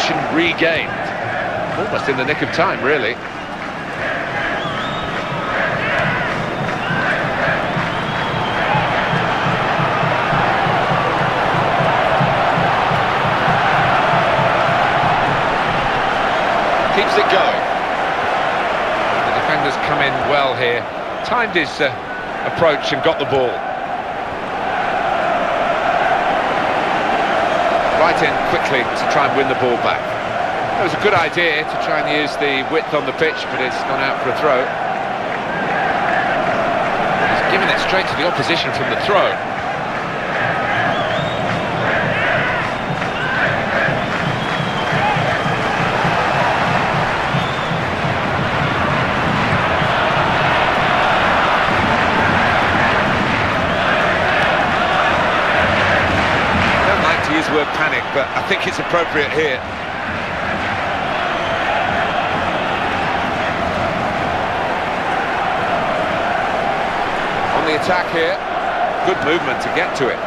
Possession regained. Almost in the nick of time, really. Keeps it going. The defenders come in well here. Timed his approach and got the ball. Right in quickly to try and win the ball back. It was a good idea to try and use the width on the pitch, but it's gone out for a throw. He's given it straight to the opposition from the throw. Use the word panic, but I think it's appropriate here. On the attack here, good movement to get to it.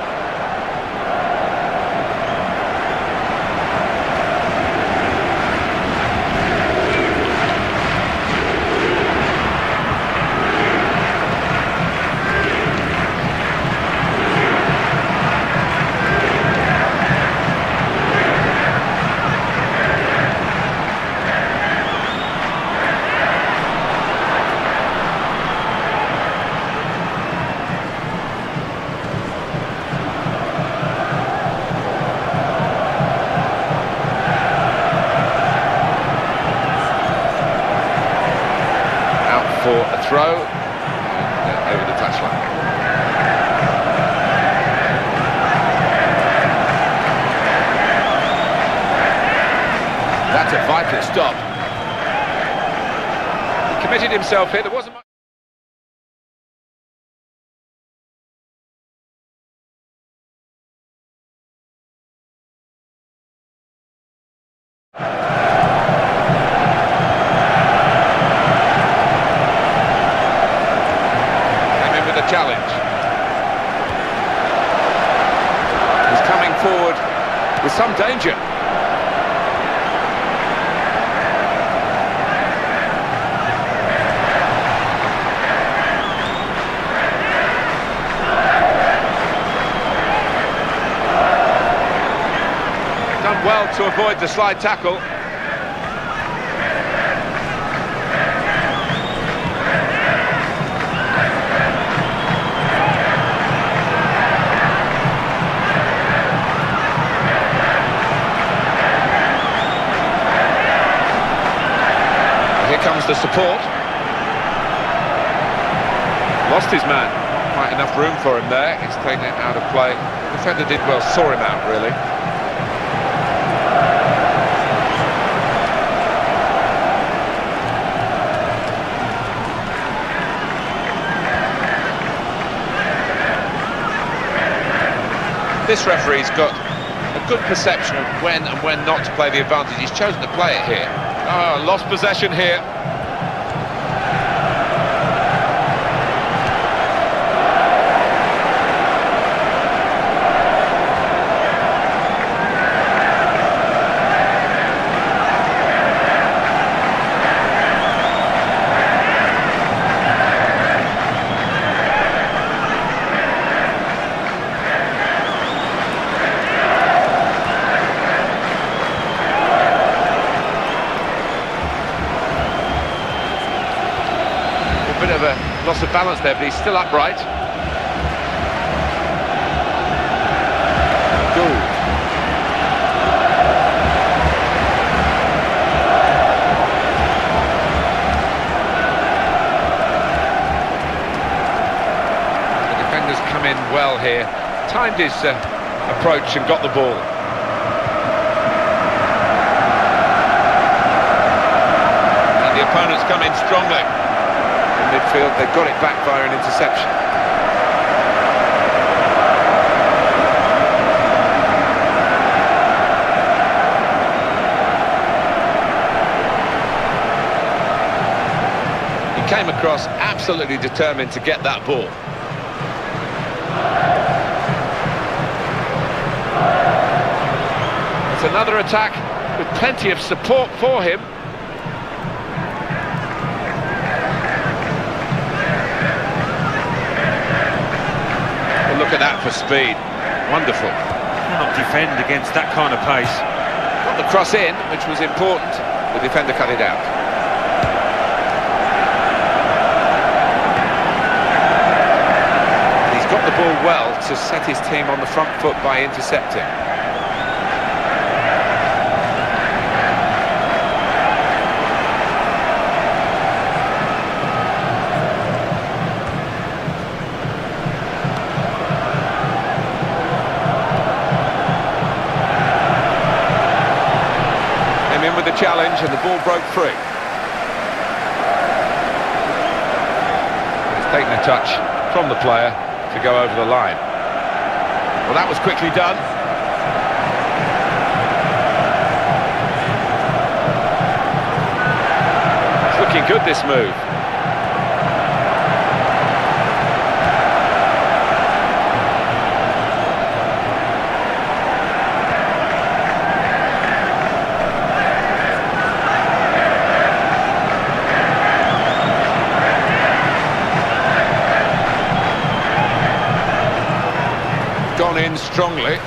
For a throw over the touchline. That's a vital stop. He committed himself here. There wasn't much. Challenge. He's coming forward with some danger. Done well to avoid the slide tackle. Comes the support. Lost his man. Quite enough room for him there. He's taken it out of play. The defender did well, saw him out really. This referee's got a good perception of when and when not to play the advantage. He's chosen to play it here. Oh, lost possession here. Bit of a loss of balance there, but he's still upright. Good. The defenders come in well here. Timed his approach and got the ball. And the opponents come in strongly. Midfield, they've got it back via an interception. He came across absolutely determined to get that ball. It's another attack with plenty of support for him. Well, look at that for speed. Wonderful. Cannot defend against that kind of pace. Got the cross in, which was important. The defender cut it out. He's got the ball well to set his team on the front foot by intercepting. In with the challenge and the ball broke free. It's taken a touch from the player to go over the line. Well, that was quickly done. It's looking good, this move. Gone in strongly.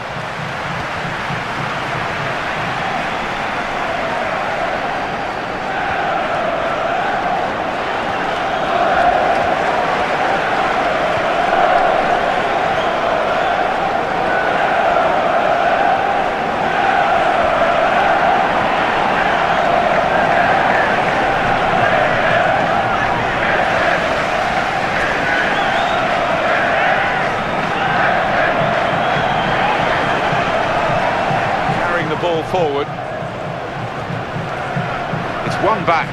Ball forward. It's one back.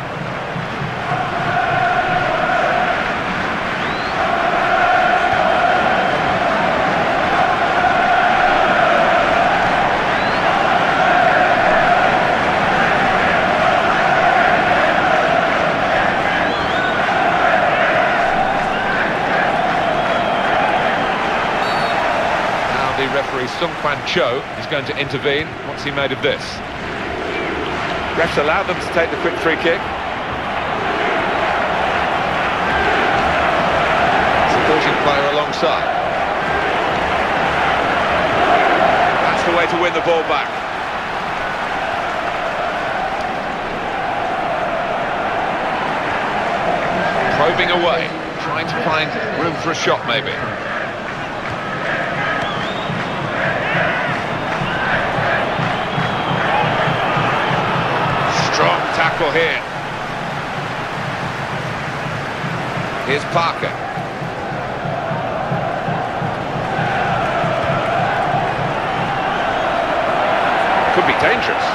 The referee Sung Kwan Cho is going to intervene. What's he made of this? Refs allowed them to take the quick free kick. Supporting player alongside. That's the way to win the ball back. Probing away, trying to find room for a shot maybe. Strong tackle here. Here's Parker. Could be dangerous.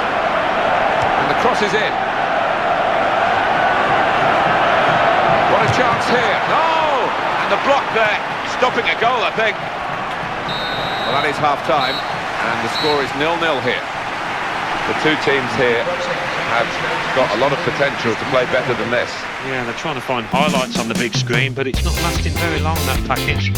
And the cross is in. What a chance here. No! And the block there, stopping a goal, I think. Well, that is half-time, and the score is 0-0 here. The two teams here have got a lot of potential to play better than this. Yeah, they're trying to find highlights on the big screen, but it's not lasting very long, that package.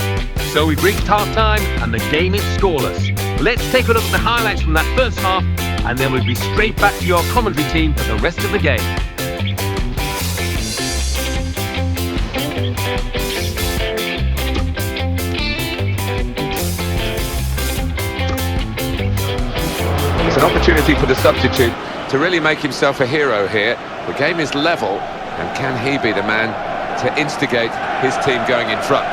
So we've reached half-time, and the game is scoreless. Let's take a look at the highlights from that first half, and then we'll be straight back to your commentary team for the rest of the game. It's an opportunity for the substitute to really make himself a hero here. The game is level, and can he be the man to instigate his team going in front?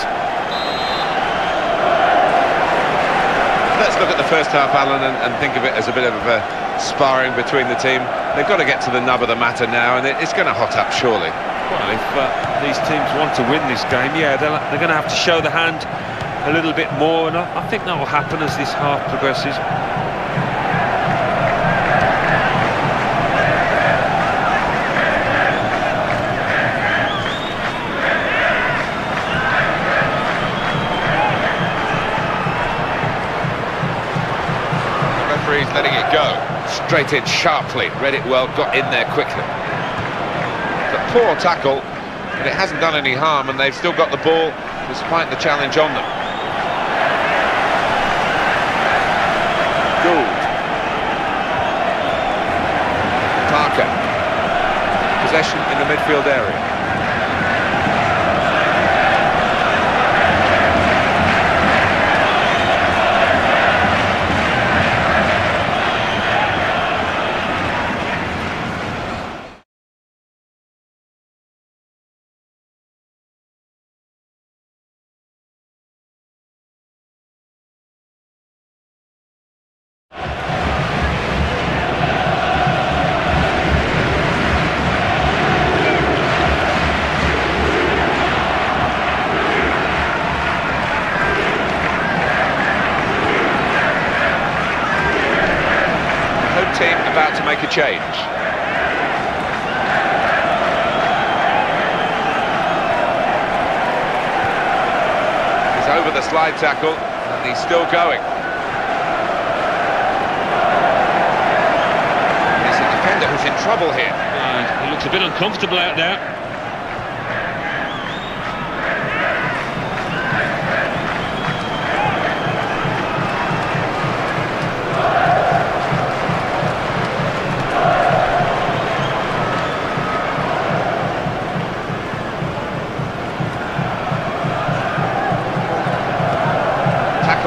Let's look at the first half, Alan, and think of it as a bit of a sparring between the team. They've got to get to the nub of the matter now, and it's going to hot up, surely. Well, if these teams want to win this game, yeah, they're going to have to show the hand a little bit more, and I think that will happen as this half progresses. Letting it go, straight in sharply, read it well, got in there quickly. But poor tackle, but it hasn't done any harm, and they've still got the ball despite the challenge on them. Gould. possession in the midfield area. Team about to make a change. He's over the slide tackle and he's still going. He's a defender who's in trouble here. He looks a bit uncomfortable out there.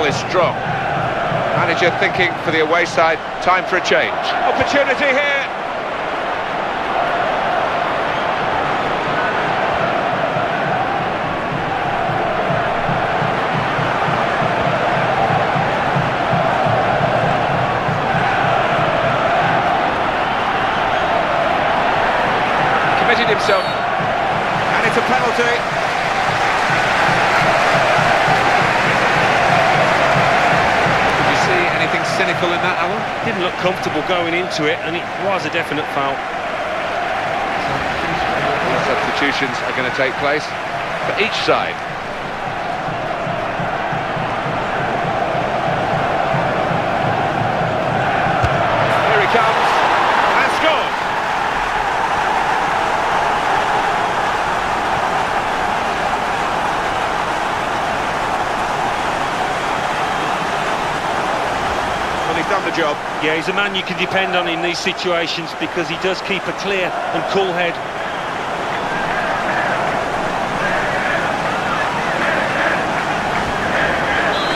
Is strong. Manager thinking for the away side, time for a change. Opportunity here. Committed himself, and it's a penalty. Anything cynical in that, Alan? Didn't look comfortable going into it, and it was a definite foul. Substitutions are going to take place for each side. Here he comes, and scores! Done the job. Yeah, he's a man you can depend on in these situations because he does keep a clear and cool head.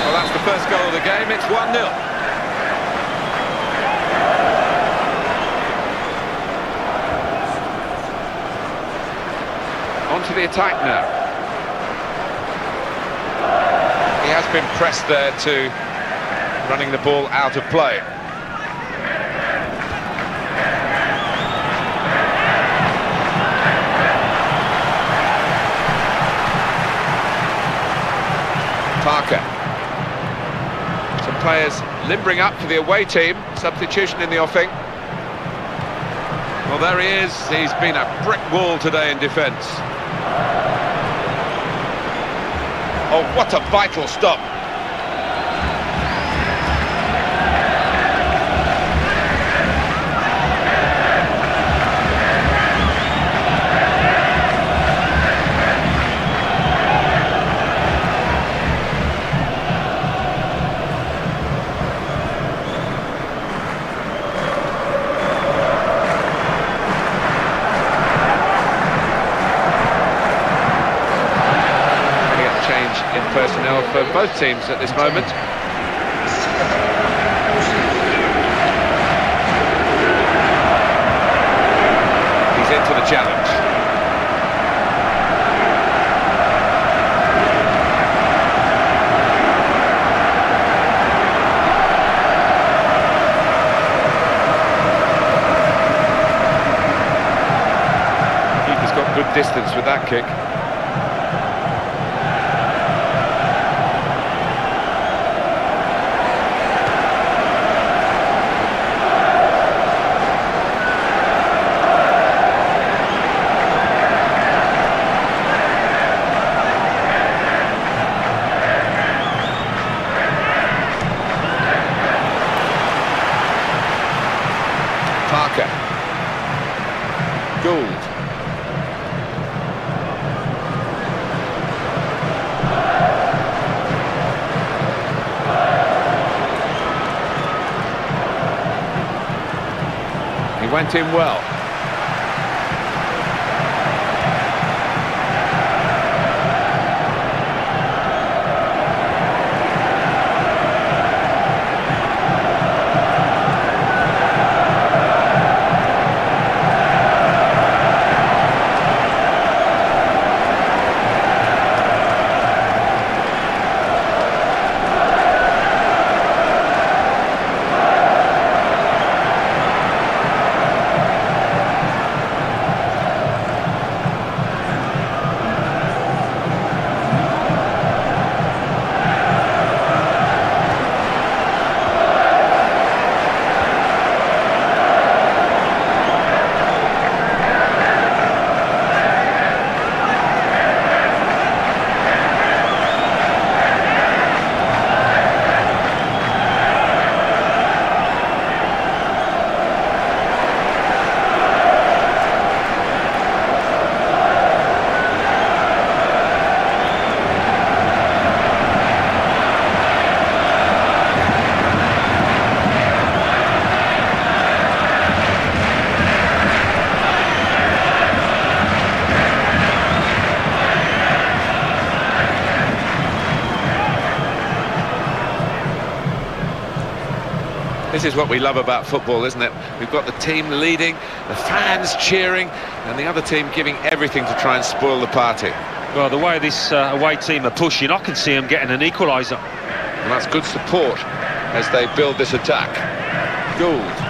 Well, that's the first goal of the game. It's 1-0. On to the attack now. He has been pressed there to running the ball out of play. Parker. Some players limbering up for the away team. Substitution in the offing. Well, there he is. He's been a brick wall today in defence. Oh, what a vital stop. Personnel for both teams at this moment. He's into the challenge. Keeper's got good distance with that kick. Parker. Gould. He went in well. This is what we love about football, isn't it? We've got the team leading, the fans cheering, and the other team giving everything to try and spoil the party. Well, the way this away team are pushing, I can see them getting an equaliser. And that's good support as they build this attack. Gould.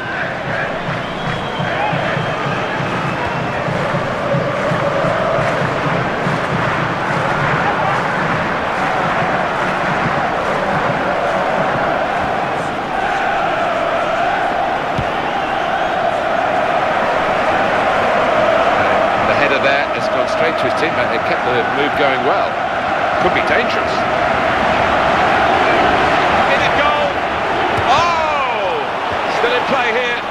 Straight to his teammate. They kept the move going well. Could be dangerous. In it goal! Oh! Still in play here.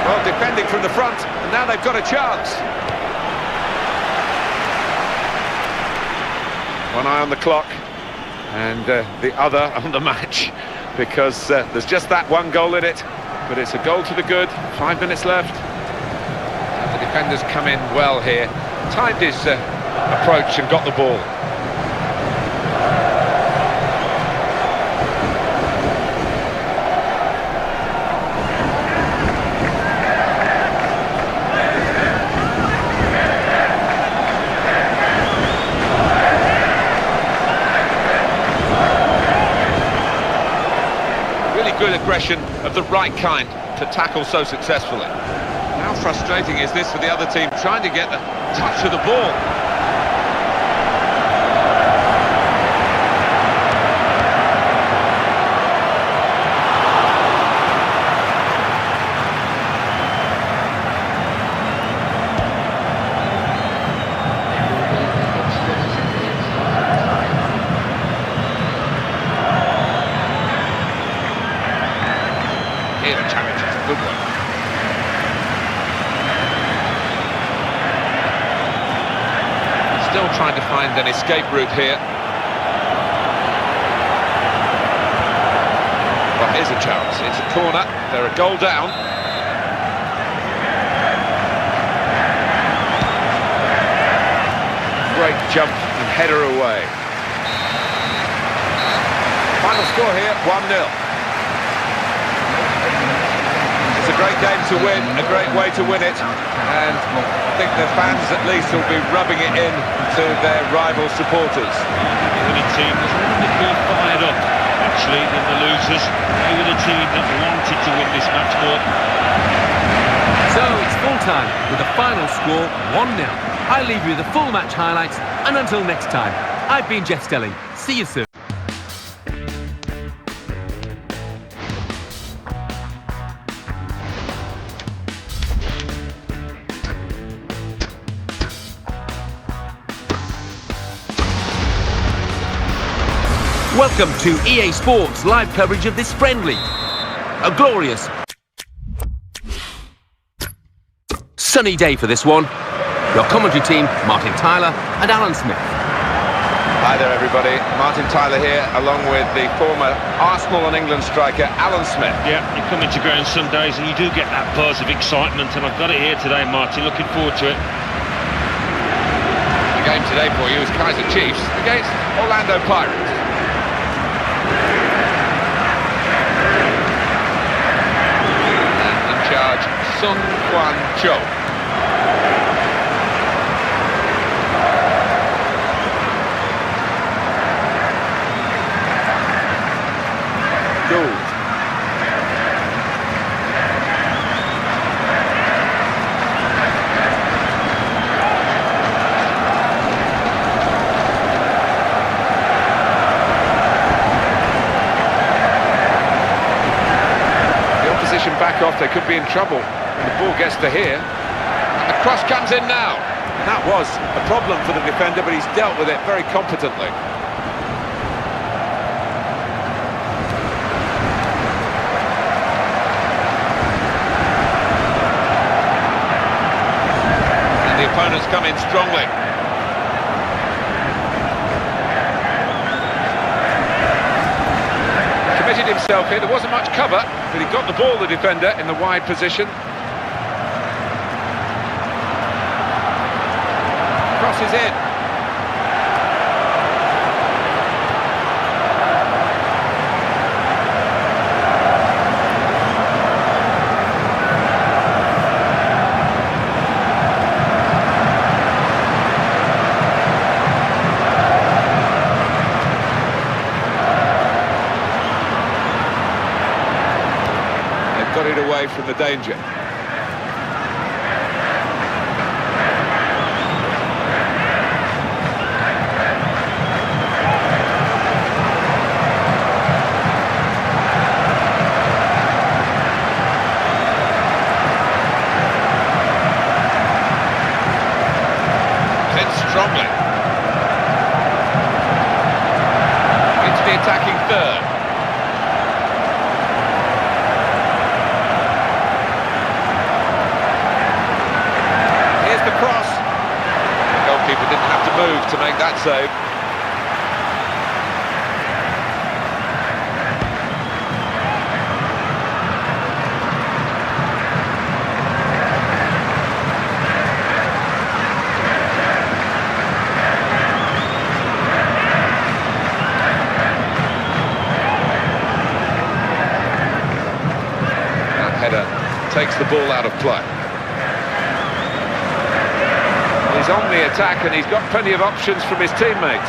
Well, defending from the front, and now they've got a chance. One eye on the clock, and the other on the match, because there's just that one goal in it. But it's a goal to the good, 5 minutes left. And the defenders come in well here. Timed his approach and got the ball. Good aggression of the right kind to tackle so successfully. How frustrating is this for the other team trying to get the touch of the ball? Here, the challenge is a good one. Still trying to find an escape route here. Well, here's a chance. It's a corner. They're a goal down. Great jump and header away. Final score here, 1-0. It's a great game to win, a great way to win it, and I think the fans at least will be rubbing it in to their rival supporters. The winning team was wonderfully fired up, actually, than the losers. They were the team that wanted to win this match more. So it's full time with the final score 1-0. I leave you the full match highlights, and until next time, I've been Jeff Stelling. See you soon. Welcome to EA Sports live coverage of this friendly. A glorious sunny day for this one. Your commentary team, Martin Tyler and Alan Smith. Hi there everybody, Martin Tyler here, along with the former Arsenal and England striker Alan Smith. Yeah, you come into ground some days and you do get that buzz of excitement, and I've got it here today, Martin. Looking forward to it. The game today for you is Kaizer Chiefs against Orlando Pirates. And in charge, Sun Kwan Cho. Gould. Back off, they could be in trouble when the ball gets to here, and the cross comes in now. That was a problem for the defender, but he's dealt with it very competently. And the opponents come in strongly. Committed himself here, there wasn't much cover, but he got the ball, the defender, in the wide position. Crosses in. away from the danger. Strongly into the attacking third. Here's the cross. The goalkeeper didn't have to move to make that save. Header takes the ball out of play. He's on the attack and he's got plenty of options from his teammates.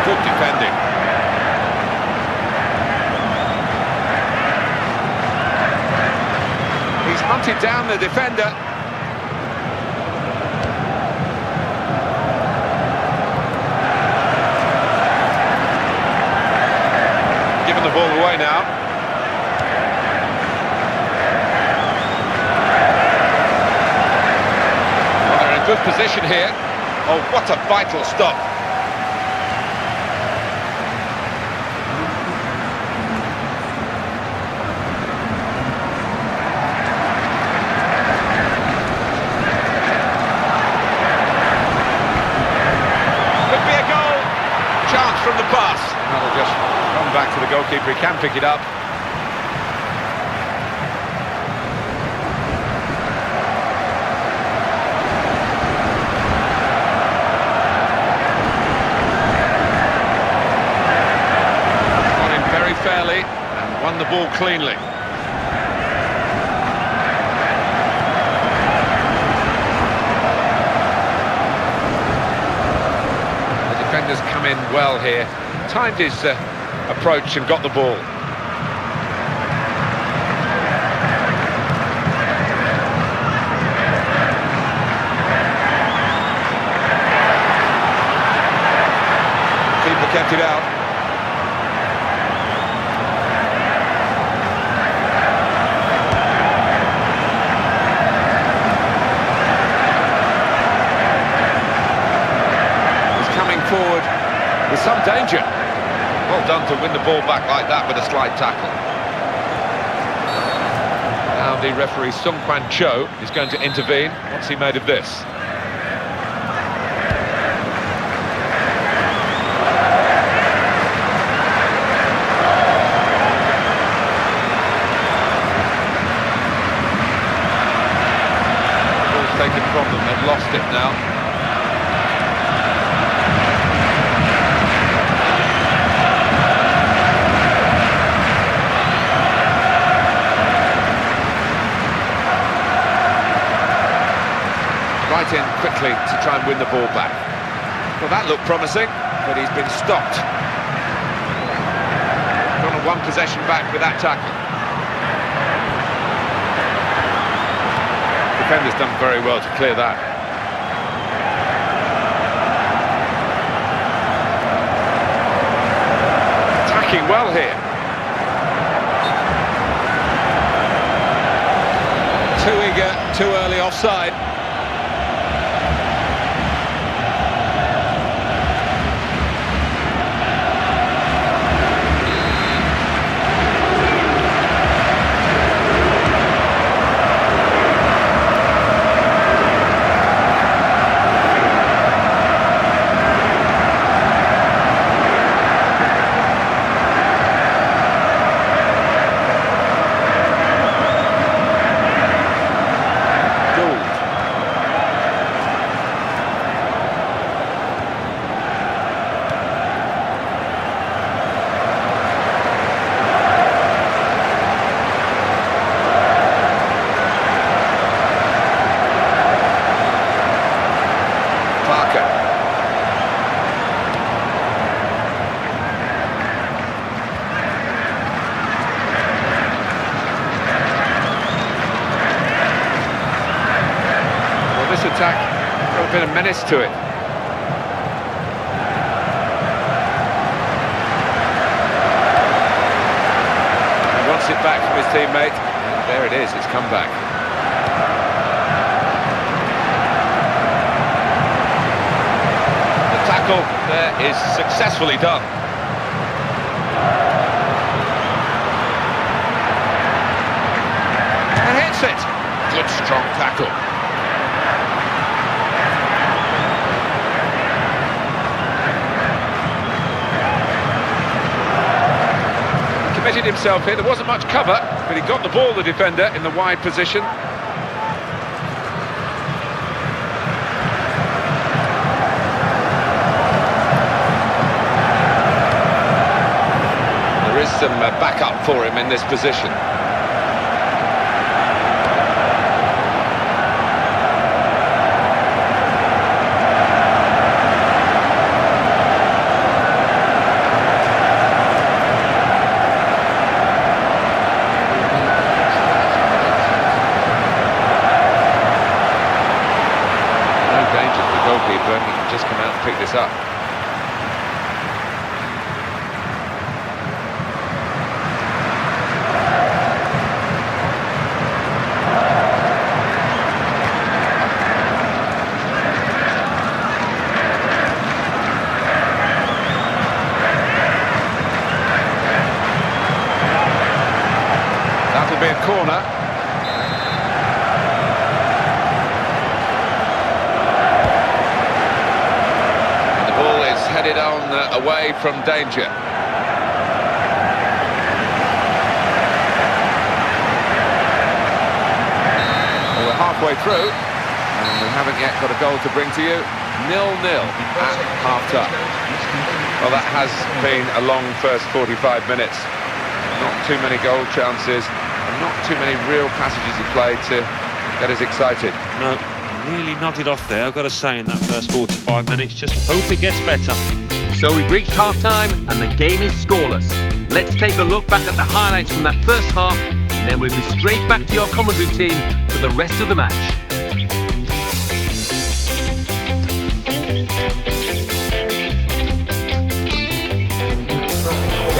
Good defending. He's hunted down the defender. Given the ball away now. Well, they're in a good position here. Oh, what a vital stop. From the pass. That'll just come back to the goalkeeper. He can pick it up. Got him very fairly and won the ball cleanly. Defenders come in well here, timed his approach and got the ball. Keeper kept it out. Forward with some danger. Well done to win the ball back like that with a slight tackle. Now the referee Sung Kwan Cho is going to intervene. What's he made of this? The ball's taken from them, they've lost it now. Right in quickly to try and win the ball back. Well, that looked promising, but he's been stopped. Gone on one possession back with that tackle. Defender's done very well to clear that. Attacking well here. Too eager, too early offside. this attack got a bit of menace to it. He wants it back from his teammate. And there it is, it's come back. The tackle there is successfully done. And hits it. Good strong tackle. Committed himself here, there wasn't much cover, but he got the ball, the defender, in the wide position. There is some backup for him in this position. Goalkeeper, he can just come out and pick this up. That'll be a corner. Headed on away from danger. Well, we're halfway through and we haven't yet got a goal to bring to you. 0-0 at half-time. Well, that has been a long first 45 minutes. Not too many goal chances and not too many real passages of play to get us excited. No. Really nodded off there, I've got to say, in that first 45 minutes. Just hope it gets better. So we've reached half-time and the game is scoreless. Let's take a look back at the highlights from that first half, and then we'll be straight back to your commentary team for the rest of the match.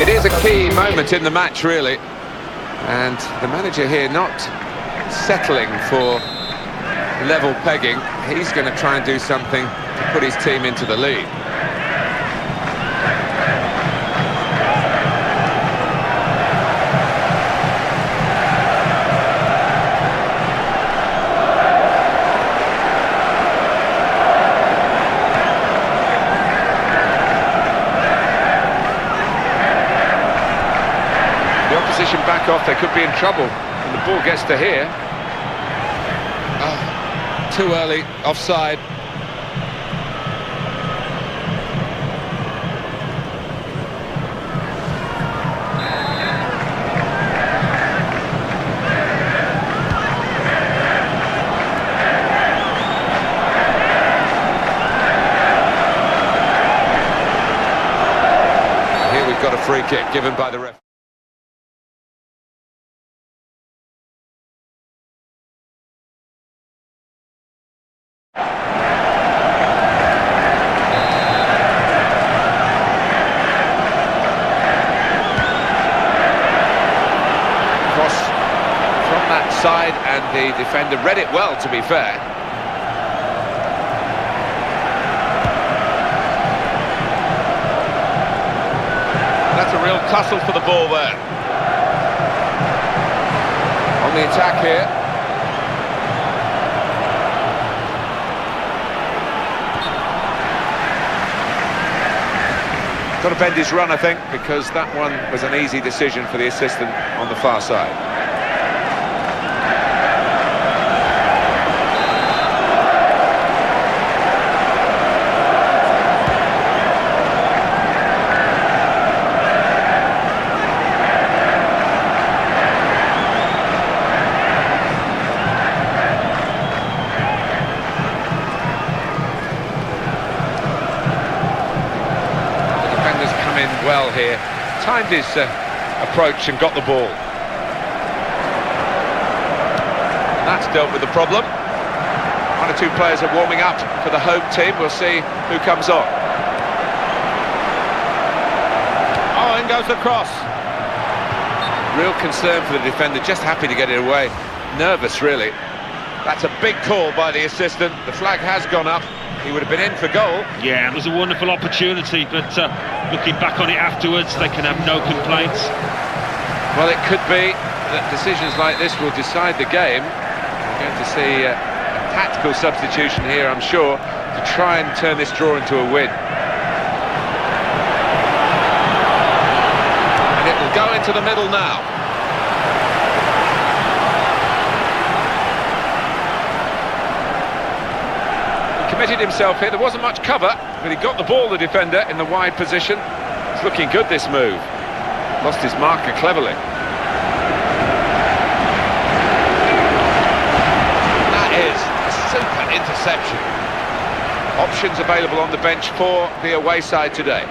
It is a key moment in the match, really. And the manager here not settling for level pegging. He's going to try and do something to put his team into the lead. The opposition back off, they could be in trouble when the ball gets to here. Too early, offside. Here we've got a free kick given by the referee. Side, and the defender read it well, to be fair. That's a real tussle for the ball there. On the attack here. Got to bend his run, I think, because that one was an easy decision for the assistant on the far side. Well here, timed his approach and got the ball. And that's dealt with the problem. One or two players are warming up for the home team. We'll see who comes on. Oh, in goes the cross. Real concern for the defender, just happy to get it away. Nervous, really. That's a big call by the assistant. The flag has gone up. He would have been in for goal. Yeah, it was a wonderful opportunity, but looking back on it afterwards, they can have no complaints. Well, it could be that decisions like this will decide the game. We're going to see a tactical substitution here, I'm sure, to try and turn this draw into a win. And it will go into the middle now. Committed himself here, there wasn't much cover, but he got the ball, the defender, in the wide position. It's looking good, this move. Lost his marker cleverly. That is a super interception. Options available on the bench for the away side today.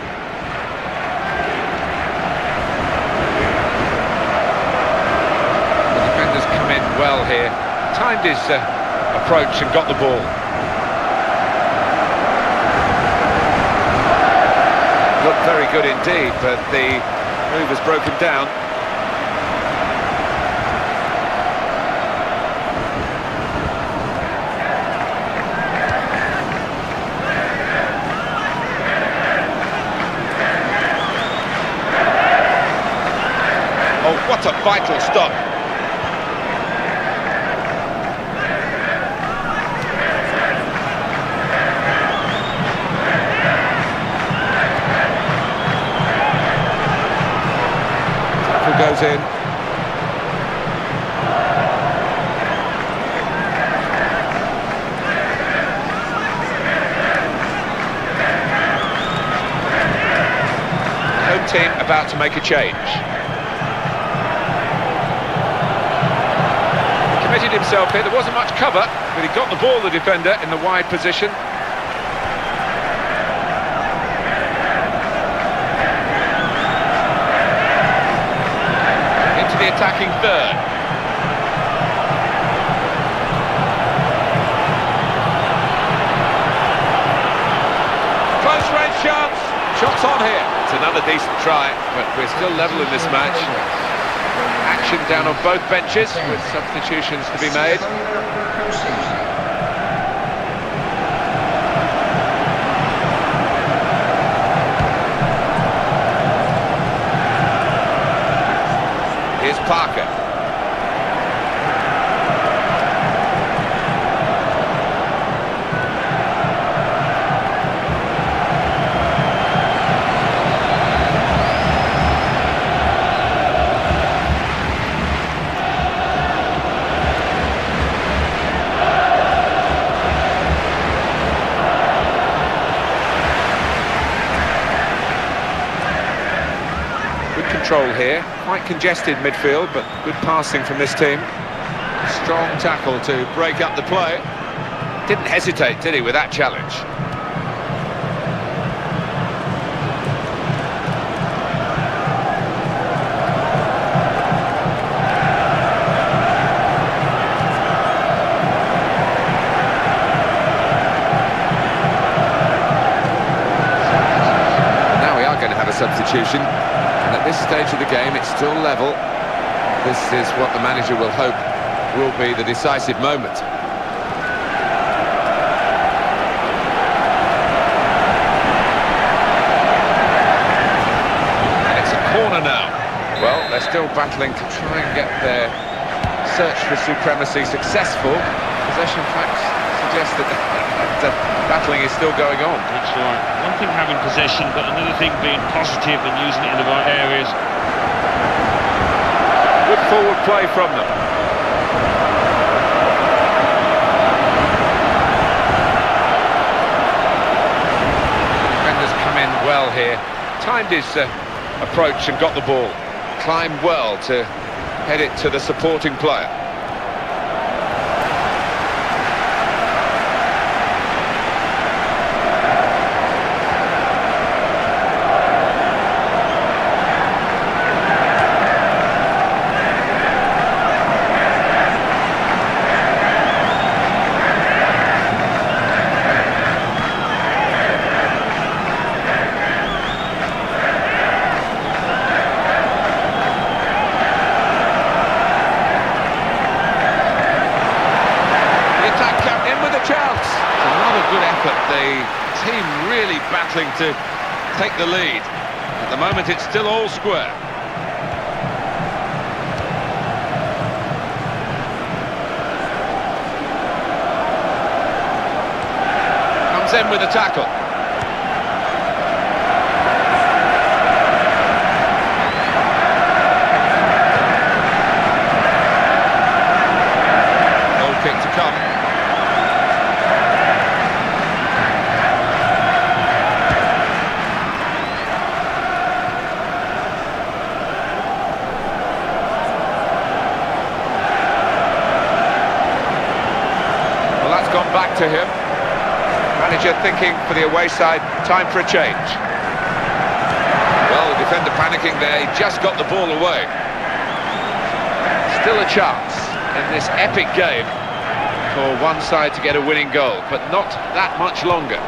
The defender's come in well here, timed his approach and got the ball. Looked very good indeed, but the move has broken down. Oh, what a vital stop. Goes in. Home team about to make a change. He committed himself here, there wasn't much cover, but he got the ball, the defender, in the wide position. The attacking third. Close range chance. Shots on here. It's another decent try, but we're still level in this match. Action down on both benches with substitutions to be made. Here's Parker. Good control here. Quite congested midfield, but good passing from this team. Strong tackle to break up the play. Didn't hesitate, did he, with that challenge? Now we are going to have a substitution. And at this stage of the game, it's still level. This is what the manager will hope will be the decisive moment. And it's a corner now. Well, they're still battling to try and get their search for supremacy successful. Possession facts suggest that battling is still going on. That's right. One thing having possession, but another thing being positive and using it in the right areas. Good forward play from them. Defenders come in well here. Timed his approach and got the ball. Climbed well to head it to the supporting player. but the team really battling to take the lead. At the moment, it's still all square. Comes in with a tackle. Goal kick to come. Gone back to him. Manager thinking for the away side, time for a change. Well, the defender panicking there, he just got the ball away. Still a chance in this epic game for one side to get a winning goal, but not that much longer.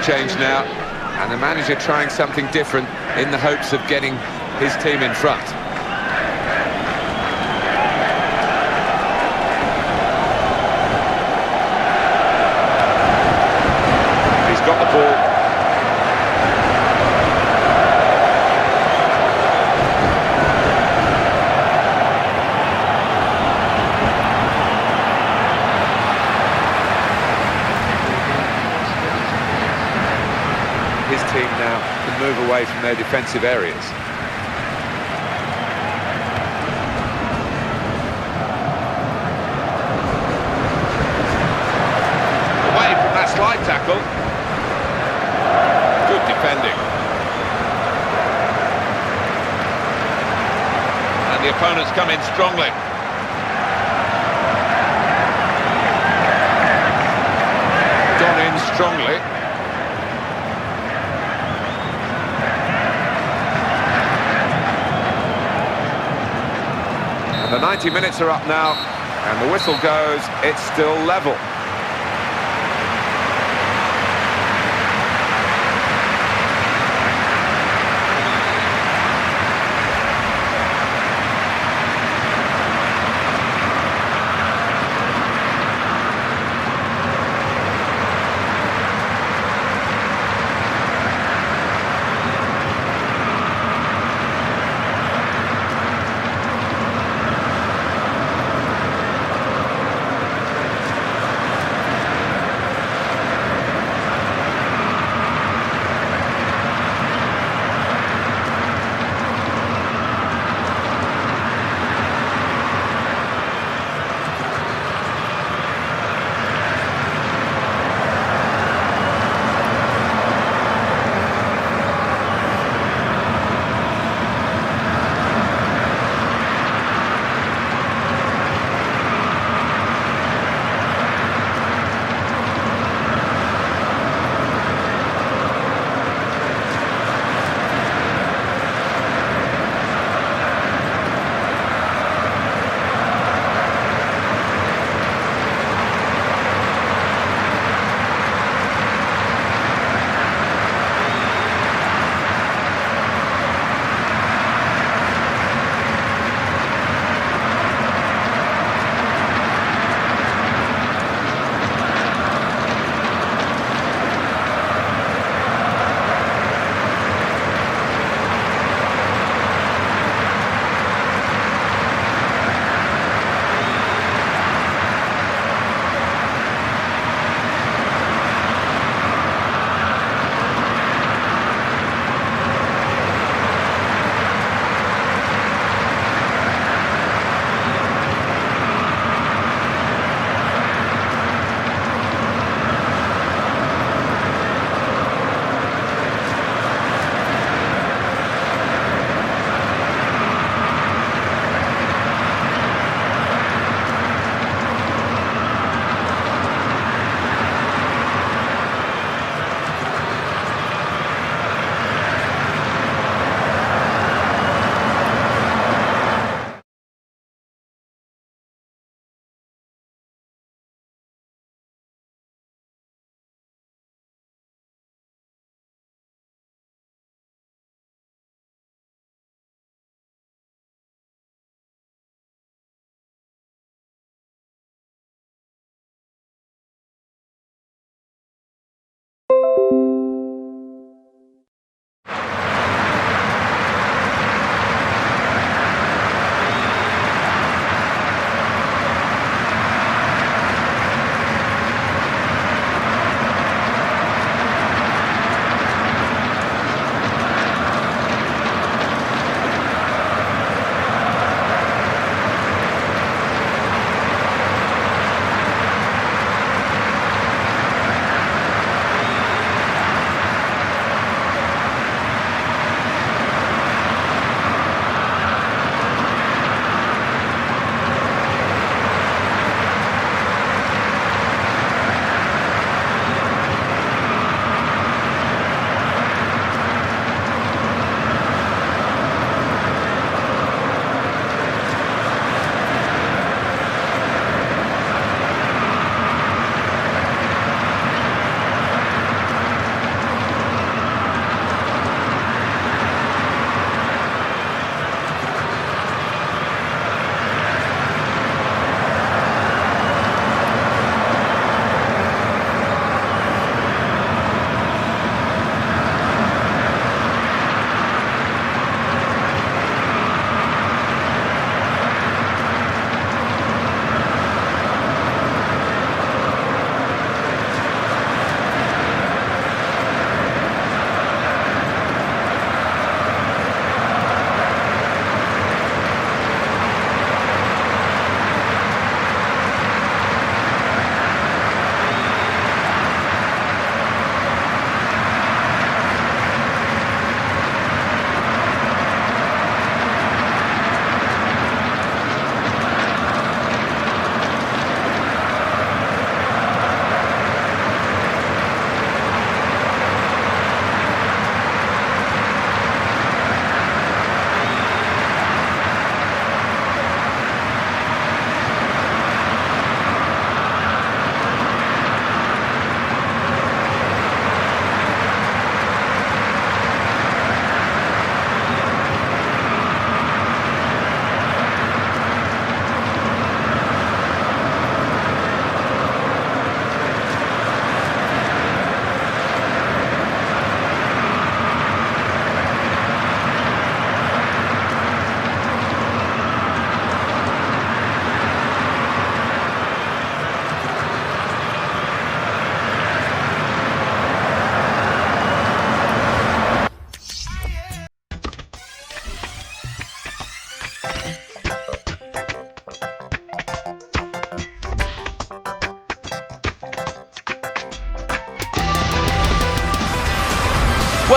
Change now, and the manager trying something different in the hopes of getting his team in front. He's got the ball. His team now can move away from their defensive areas. Away from that slide tackle. Good defending. And the opponents come in strongly. Gone in strongly. The 90 minutes are up now, and the whistle goes, it's still level.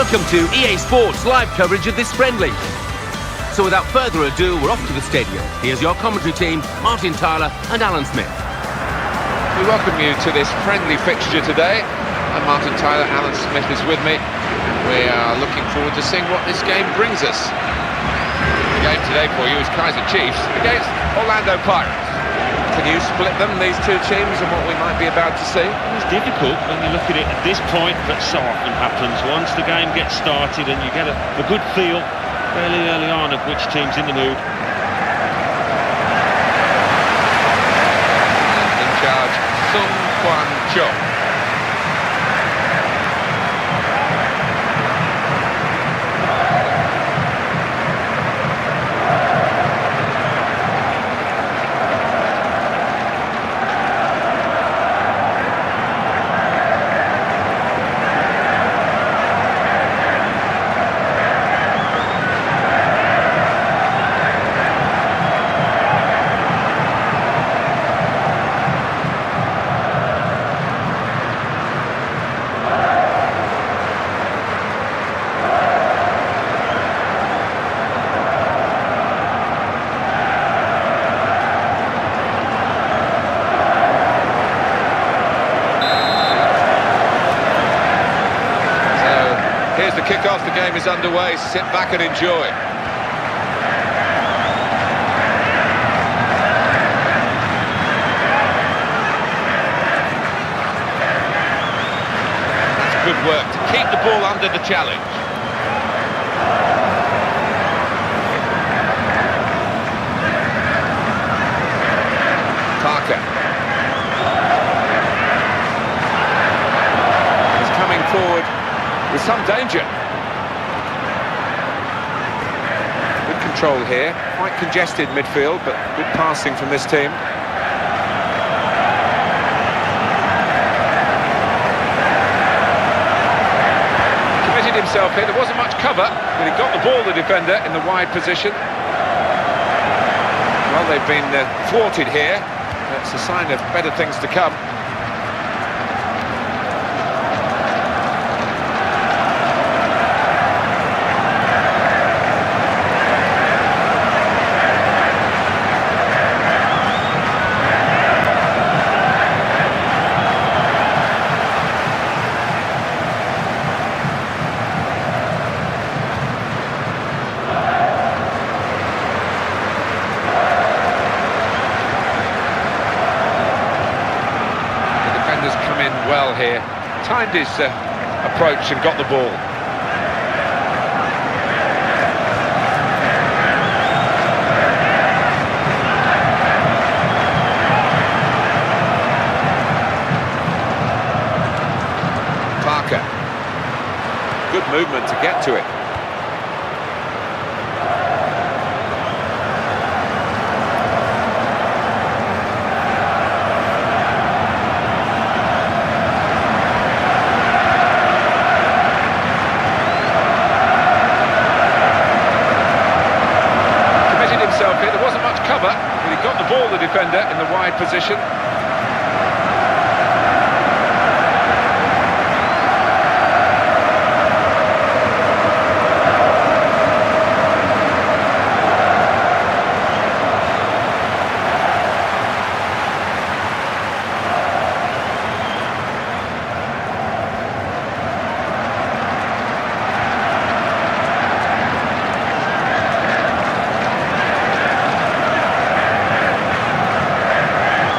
Welcome to EA Sports live coverage of this friendly. So without further ado, we're off to the stadium. Here's your commentary team, Martin Tyler and Alan Smith. We welcome you to this friendly fixture today. I'm Martin Tyler, Alan Smith is with me. We are looking forward to seeing what this game brings us. The game today for you is Kaizer Chiefs against Orlando Pirates. Can you split them, these two teams, and what we might be about to see? It's difficult when you look at it at this point, but so often happens. Once the game gets started and you get a good feel fairly early on of which team's in the mood. And in charge, Sung Kwan Cho. Here's the kickoff, the game is underway, sit back and enjoy. That's good work to keep the ball under the challenge. Parker. He's coming forward with some danger. Good control here, quite congested midfield, but good passing from this team. Committed himself here, there wasn't much cover, but he got the ball, the defender, in the wide position. Well, they've been thwarted here. That's a sign of better things to come. Well here, timed his approach and got the ball. Parker, good movement to get to it. Here. There wasn't much cover, but he got the ball, the defender, in the wide position.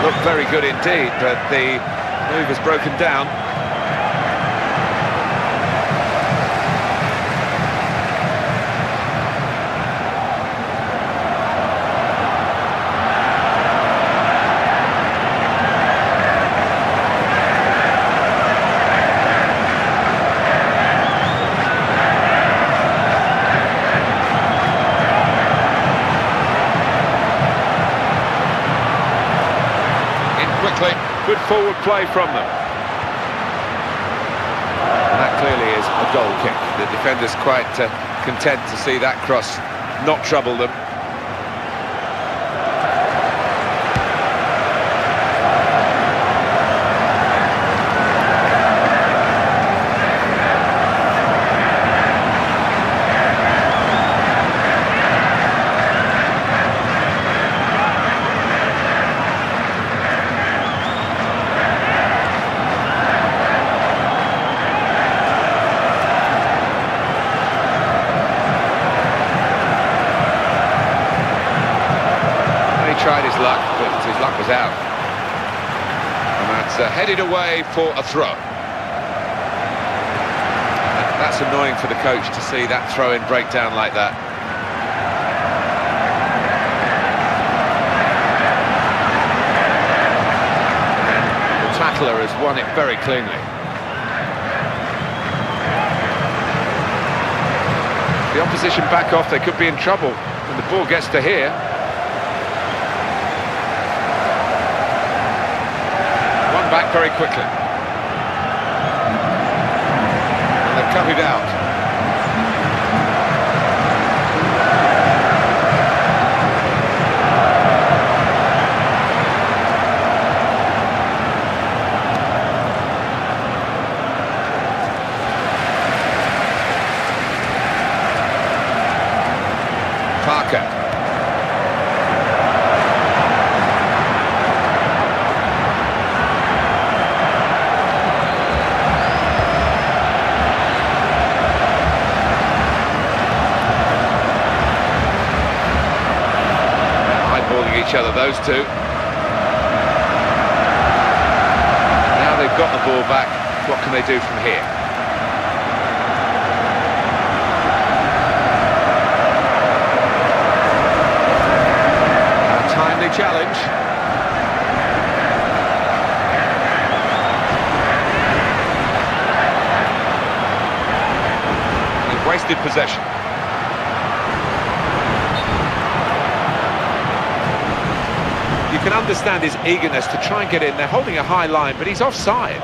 Looked very good indeed, but the move has broken down. Good forward play from them. And that clearly is a goal kick. The defender's quite content to see that cross not trouble them. was out. And that's headed away for a throw. That's annoying for the coach to see that throw-in breakdown like that. And the tackler has won it very cleanly. The opposition back off, they could be in trouble when the ball gets to here. One back very quickly. And they've cut it out. Parker. Eyeballing each other, those two. Now they've got the ball back. What can they do from here? Challenge. They've wasted possession. You can understand his eagerness to try and get in. They're holding a high line, but he's offside.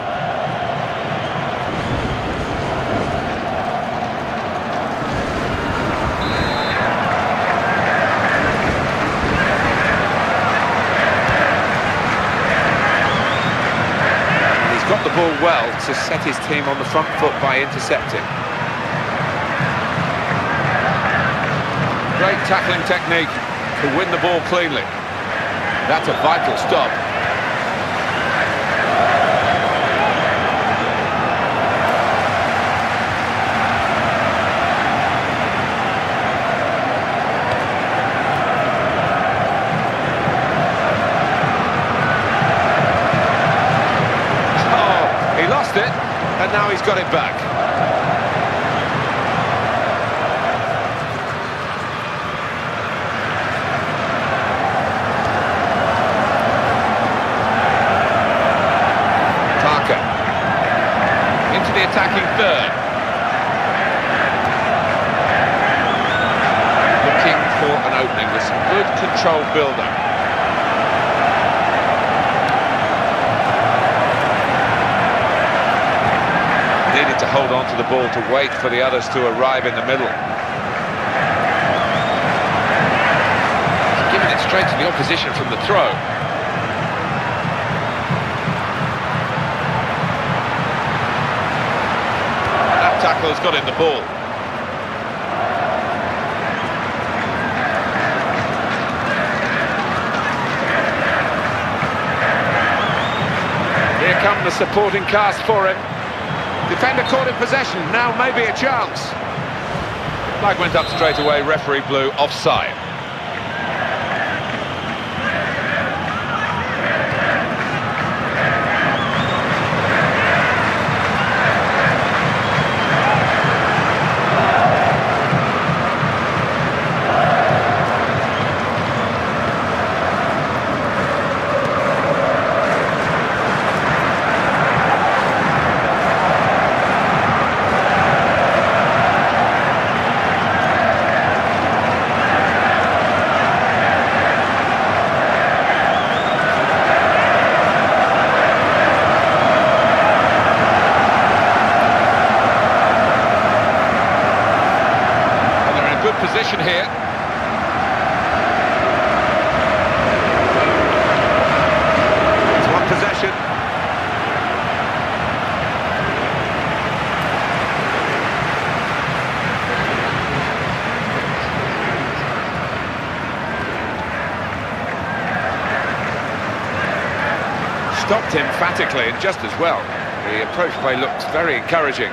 Got the ball well to set his team on the front foot by intercepting. Great tackling technique to win the ball cleanly. That's a vital stop. It, and now he's got it back. Parker into the attacking third, looking for an opening with some good controlled build-up. Needed to hold on to the ball to wait for the others to arrive in the middle. He's giving it straight to the opposition from the throw. That tackle's got in the ball. Here come the supporting cast for him. Defender caught in possession, now maybe a chance. Flag went up straight away, referee blew offside. Position here. It's one possession. Stopped emphatically and just as well. The approach play looked very encouraging.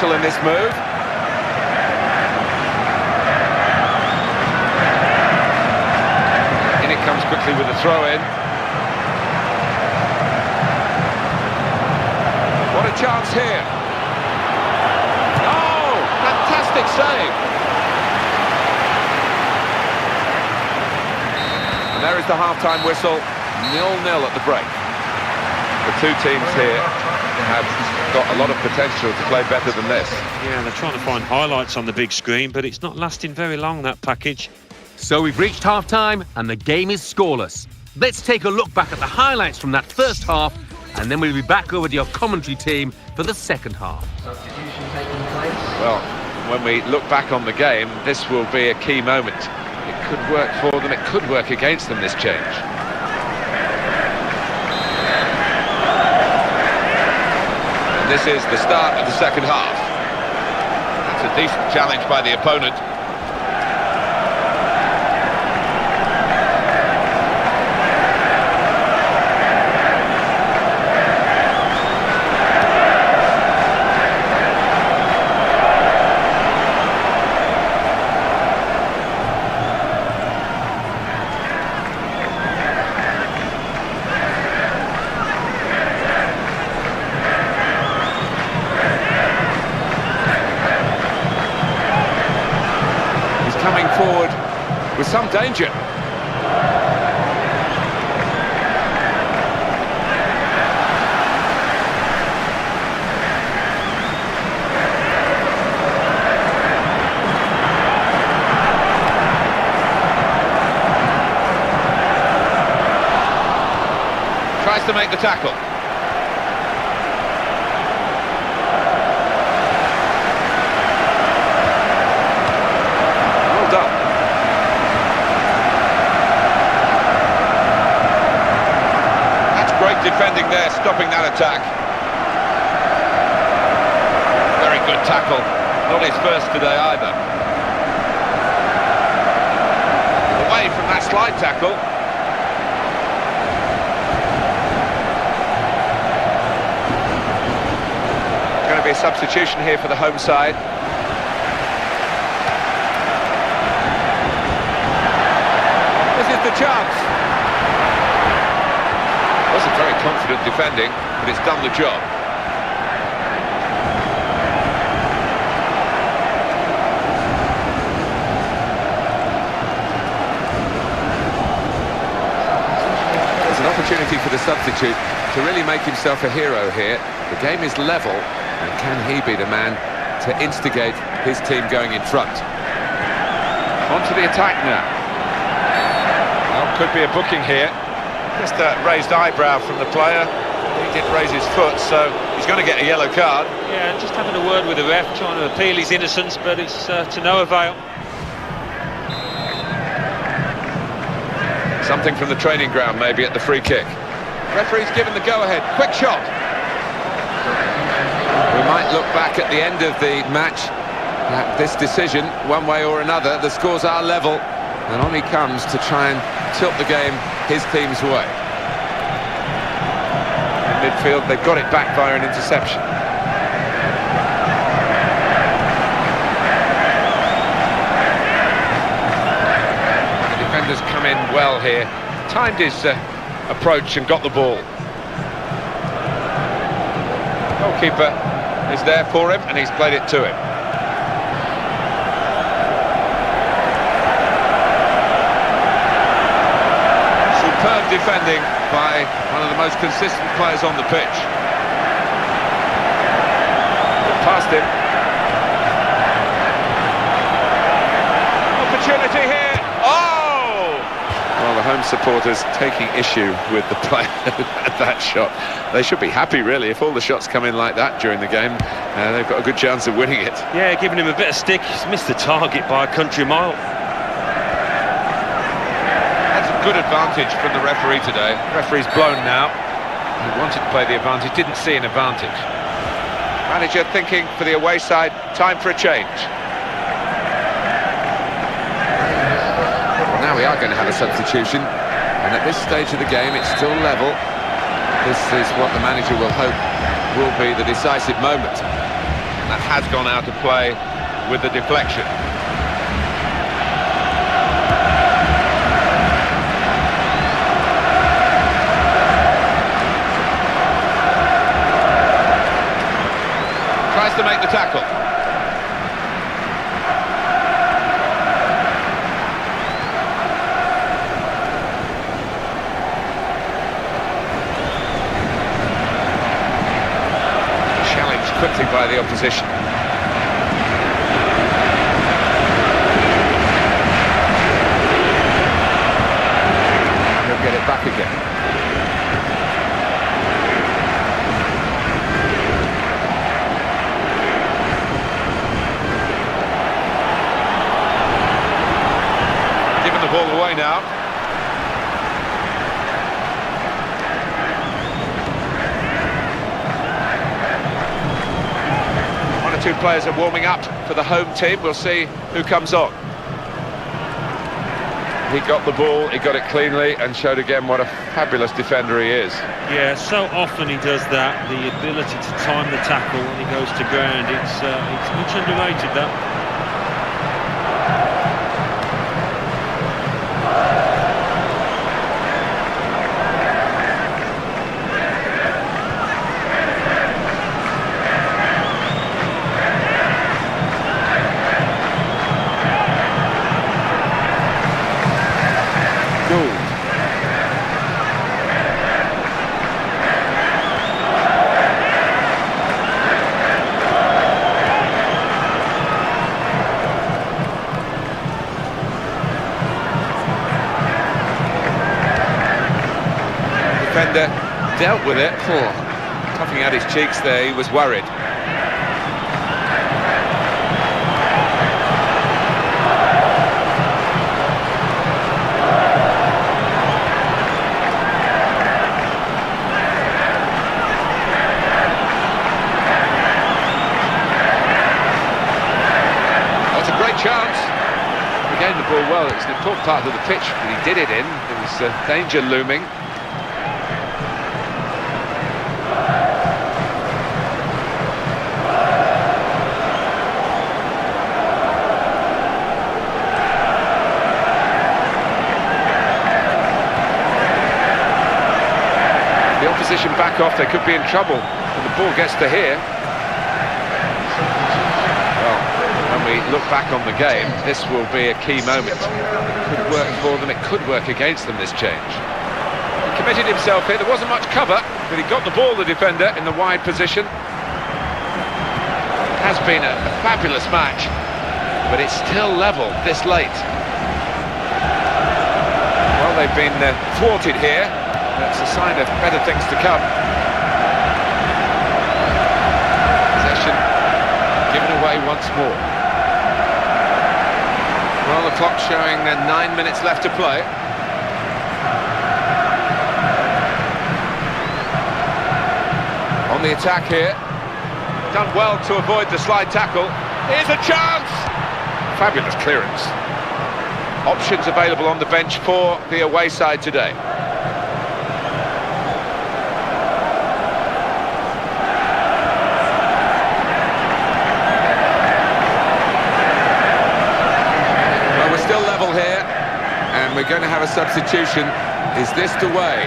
potential in this move. In it comes quickly with a throw-in. What a chance here. Oh, fantastic save. And there is the half-time whistle, 0-0 at the break. The two teams here have got a lot of potential to play better than this. Yeah, they're trying to find highlights on the big screen, but it's not lasting very long, that package. So we've reached half-time and the game is scoreless. Let's take a look back at the highlights from that first half, and then we'll be back over to your commentary team for the second half. Well, when we look back on the game, this will be a key moment. It could work for them, it could work against them, this change. And this is the start of the second half. That's a decent challenge by the opponent. Coming forward with some danger. Tries to make the tackle. Great defending there, stopping that attack. Very good tackle. Not his first today either. Away from that slide tackle. Going to be a substitution here for the home side. This is the chance. Wasn't very confident defending, but it's done the job. There's an opportunity for the substitute to really make himself a hero here. The game is level, and can he be the man to instigate his team going in front? On to the attack now. Well, could be a booking here. Just a raised eyebrow from the player. He did raise his foot, so he's going to get a yellow card. Yeah, just having a word with the ref, trying to appeal his innocence, but it's to no avail. Something from the training ground, maybe, at the free kick. Referee's given the go-ahead. Quick shot. We might look back at the end of the match at this decision, one way or another. The scores are level, and on he comes to try and tilt the game his team's way. In midfield, they've got it back via an interception. The defenders come in well here, timed his approach and got the ball. Goalkeeper is there for him, and he's played it to him. Superb defending by one of the most consistent players on the pitch. Past him. Opportunity here. Oh! Well, the home supporters taking issue with the player who had that shot. They should be happy, really, if all the shots come in like that during the game. They've got a good chance of winning it. Yeah, giving him a bit of stick. He's missed the target by a country mile. Good advantage from the referee today. Referee's blown now. He wanted to play the advantage, didn't see an advantage. Manager thinking for the away side, time for a change. Well, now we are going to have a substitution, and at this stage of the game it's still level. This is what the manager will hope will be the decisive moment. That has gone out of play with the deflection. Tries to make the tackle. Challenged quickly by the opposition. He'll get it back again. Ball away now. One or two players are warming up for the home team. We'll see who comes on. He got the ball, he got it cleanly, and showed again what a fabulous defender he is. Yeah, so often he does that. The ability to time the tackle when he goes to ground. It's much underrated, that. Defender dealt with it. Toughing out his cheeks there, he was worried. Oh, it's a great chance. He gained the ball well. It's an important part of the pitch that he did it in. There was danger looming. Opposition back off, they could be in trouble when the ball gets to here. Well, when we look back on the game, this will be a key moment. It could work for them, it could work against them, this change. He committed himself here, there wasn't much cover, but he got the ball, the defender, in the wide position. It has been a fabulous match, but it's still level this late. Well, they've been thwarted here. That's a sign of better things to come. Possession given away once more. Well, the clock's showing 9 minutes left to play. On the attack here. Done well to avoid the slide tackle. Here's a chance! Fabulous clearance. Options available on the bench for the away side today. Here, and we're going to have a substitution. Is this the way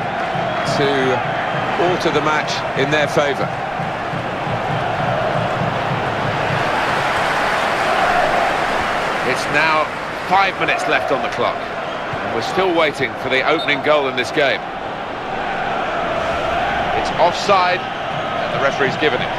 to alter the match in their favour? It's now 5 minutes left on the clock, and we're still waiting for the opening goal in this game. It's offside, and the referee's given it.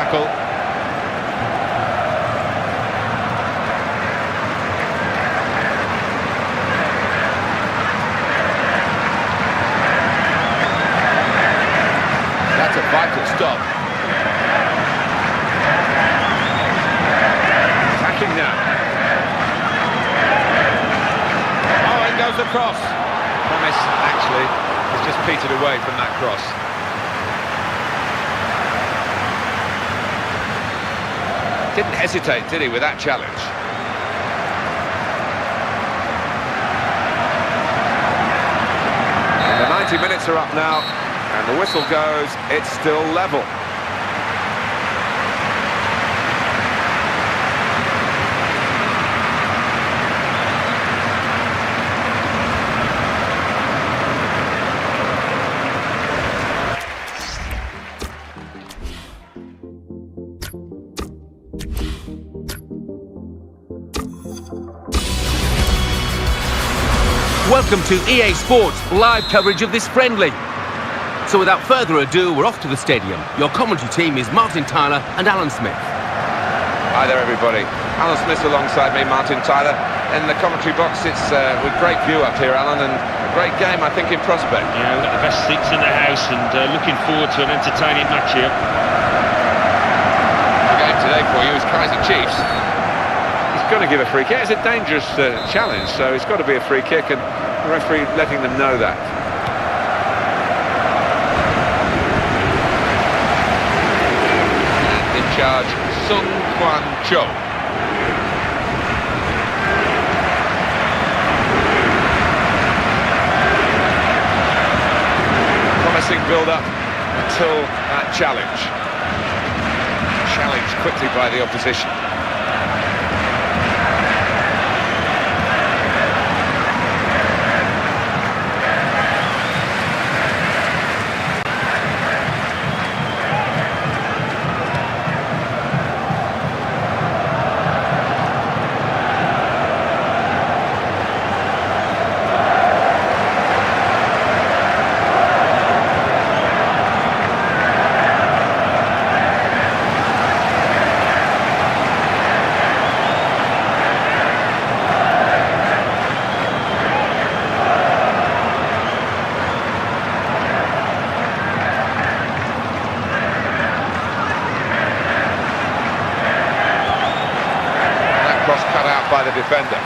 tackle. That's a vital stop. Attacking now. Oh, in goes the cross. Promise, actually, has just petered away from that cross. Didn't hesitate, did he, with that challenge? And the 90 minutes are up now, and the whistle goes, it's still level. Welcome to EA Sports live coverage of this friendly. So without further ado, we're off to the stadium. Your commentary team is Martin Tyler and Alan Smith. Hi there, everybody. Alan Smith alongside me, Martin Tyler. In the commentary box, it's with great view up here, Alan, and a great game, I think, in prospect. Yeah, we've got the best seats in the house and looking forward to an entertaining match here. The game today for you is Kaizer Chiefs. He's going to give a free kick. It's a dangerous challenge, so it's got to be a free kick, and the referee letting them know that. And in charge, Sung Kwan Cho. Promising build-up until that challenge. Challenged quickly by the opposition. Cut out by the defender.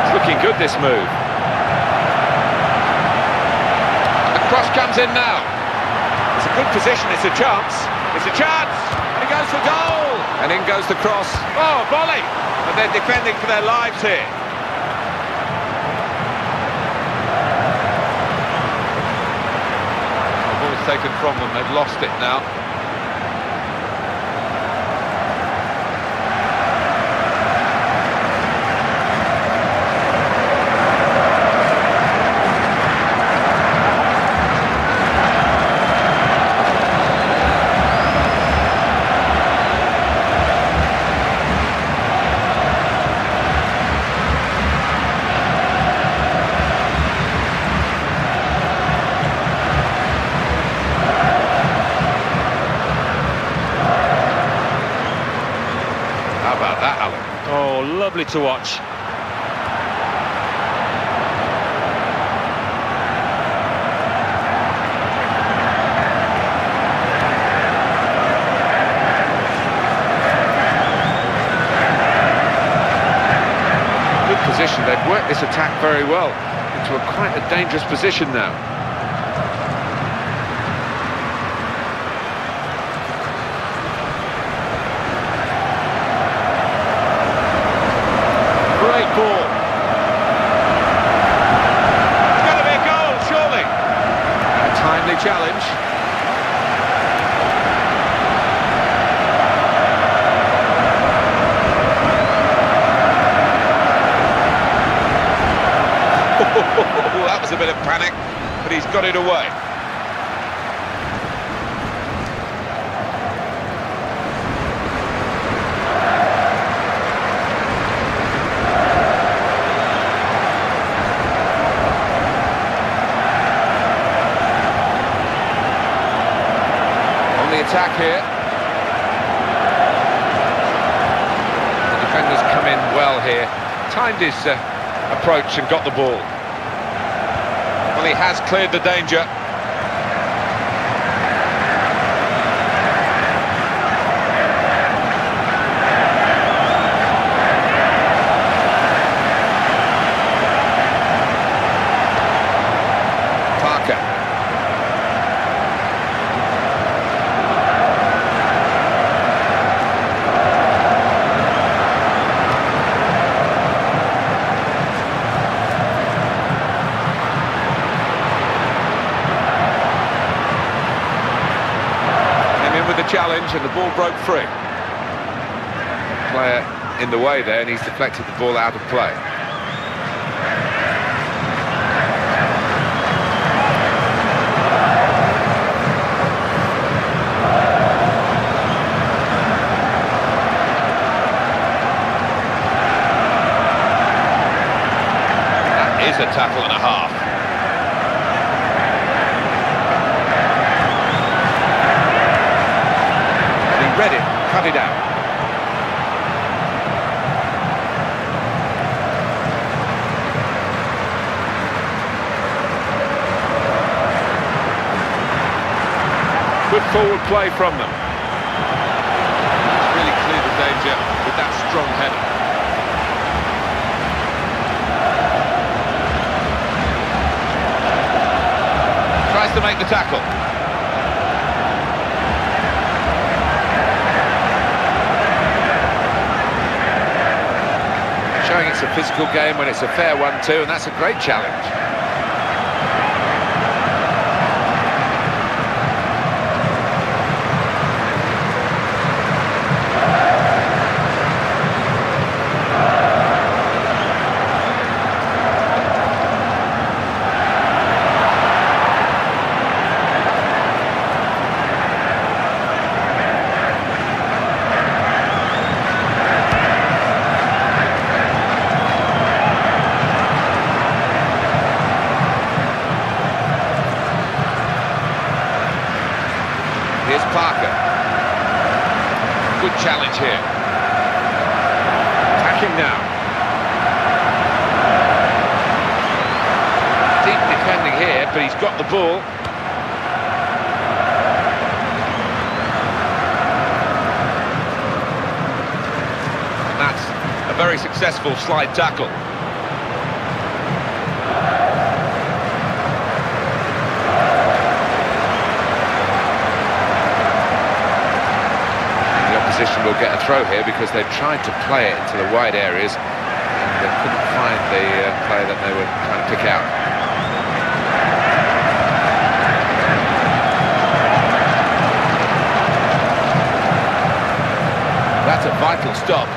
It's looking good, this move. The cross comes in now. It's a good position, it's a chance. It's a chance! And he goes for goal! And in goes the cross. Oh, volley! But they're defending for their lives here. Taken from them, they've lost it now. How about that, Alan? Oh, lovely to watch. Good position. They've worked this attack very well into quite a dangerous position now. Great ball. It's going to be a goal, surely. A timely challenge. That was a bit of panic, but he's got it away. here. The defenders come in well here. Timed his approach and got the ball. Well, he has cleared the danger. Challenge, and the ball broke free. Player in the way there, and he's deflected the ball out of play. That is a tackle and a half. Read it, cut it out. Good forward play from them. Really cleared the danger with that strong header. Tries to make the tackle. Showing it's a physical game when it's a fair one too, and that's a great challenge. Here's Parker. Good challenge here. Attacking now. Deep defending here, but he's got the ball. And that's a very successful slide tackle. Will get a throw here because they've tried to play it into the wide areas and they couldn't find the player that they were trying to pick out. That's a vital stop.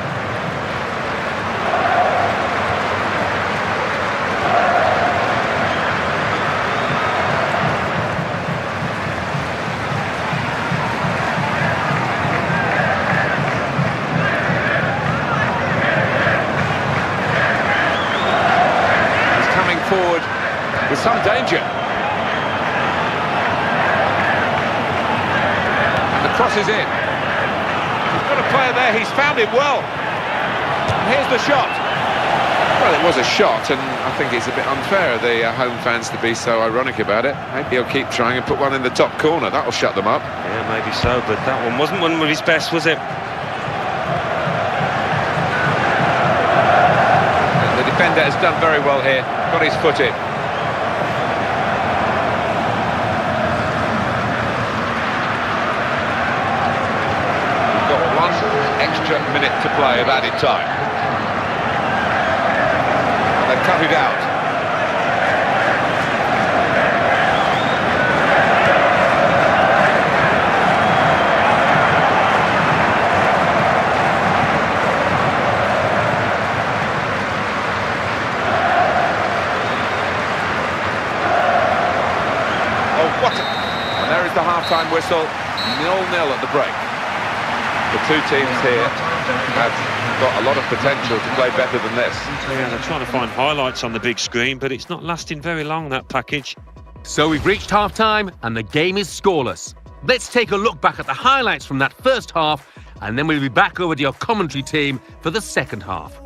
Forward with some danger. And the cross is in. He's got a player there, he's found it well. And here's the shot. Well, it was a shot, and I think it's a bit unfair of the home fans to be so ironic about it. Maybe he'll keep trying and put one in the top corner. That'll shut them up. Yeah, maybe so, but that one wasn't one of his best, was it? The defender has done very well here. Got his foot in. We've got 1 extra minute to play of added time. They've cut it out. And there is the half-time whistle, 0-0 at the break. The two teams here have got a lot of potential to play better than this. Yeah, they're trying to find highlights on the big screen, but it's not lasting very long, that package. So we've reached half-time and the game is scoreless. Let's take a look back at the highlights from that first half, and then we'll be back over to your commentary team for the second half.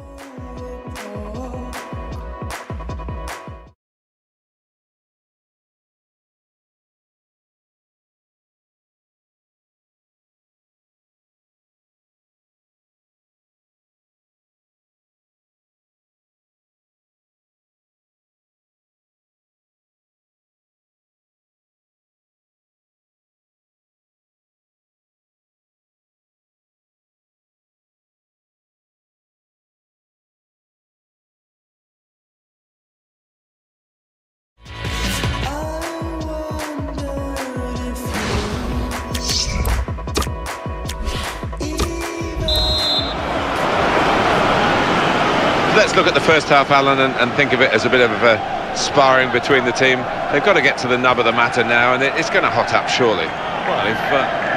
Let's look at the first half, Alan, and think of it as a bit of a sparring between the team. They've got to get to the nub of the matter now, and it's going to hot up, surely. Well, if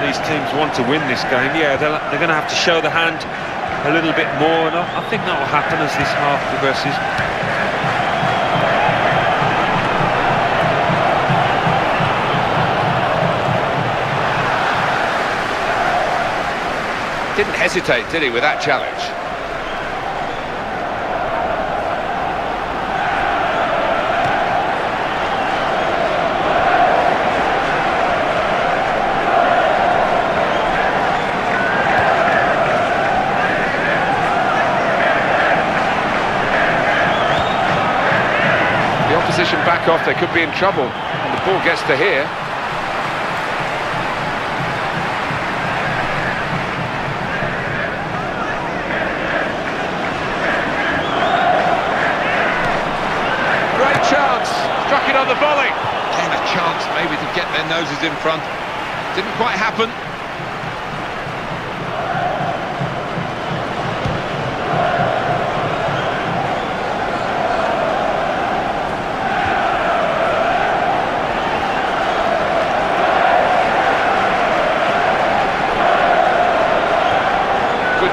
these teams want to win this game, yeah, they're going to have to show the hand a little bit more, and I think that will happen as this half progresses. Didn't hesitate, did he, with that challenge? Opposition back off, they could be in trouble, and the ball gets to here. Great chance, struck it on the volley. Again, a chance maybe to get their noses in front. Didn't quite happen.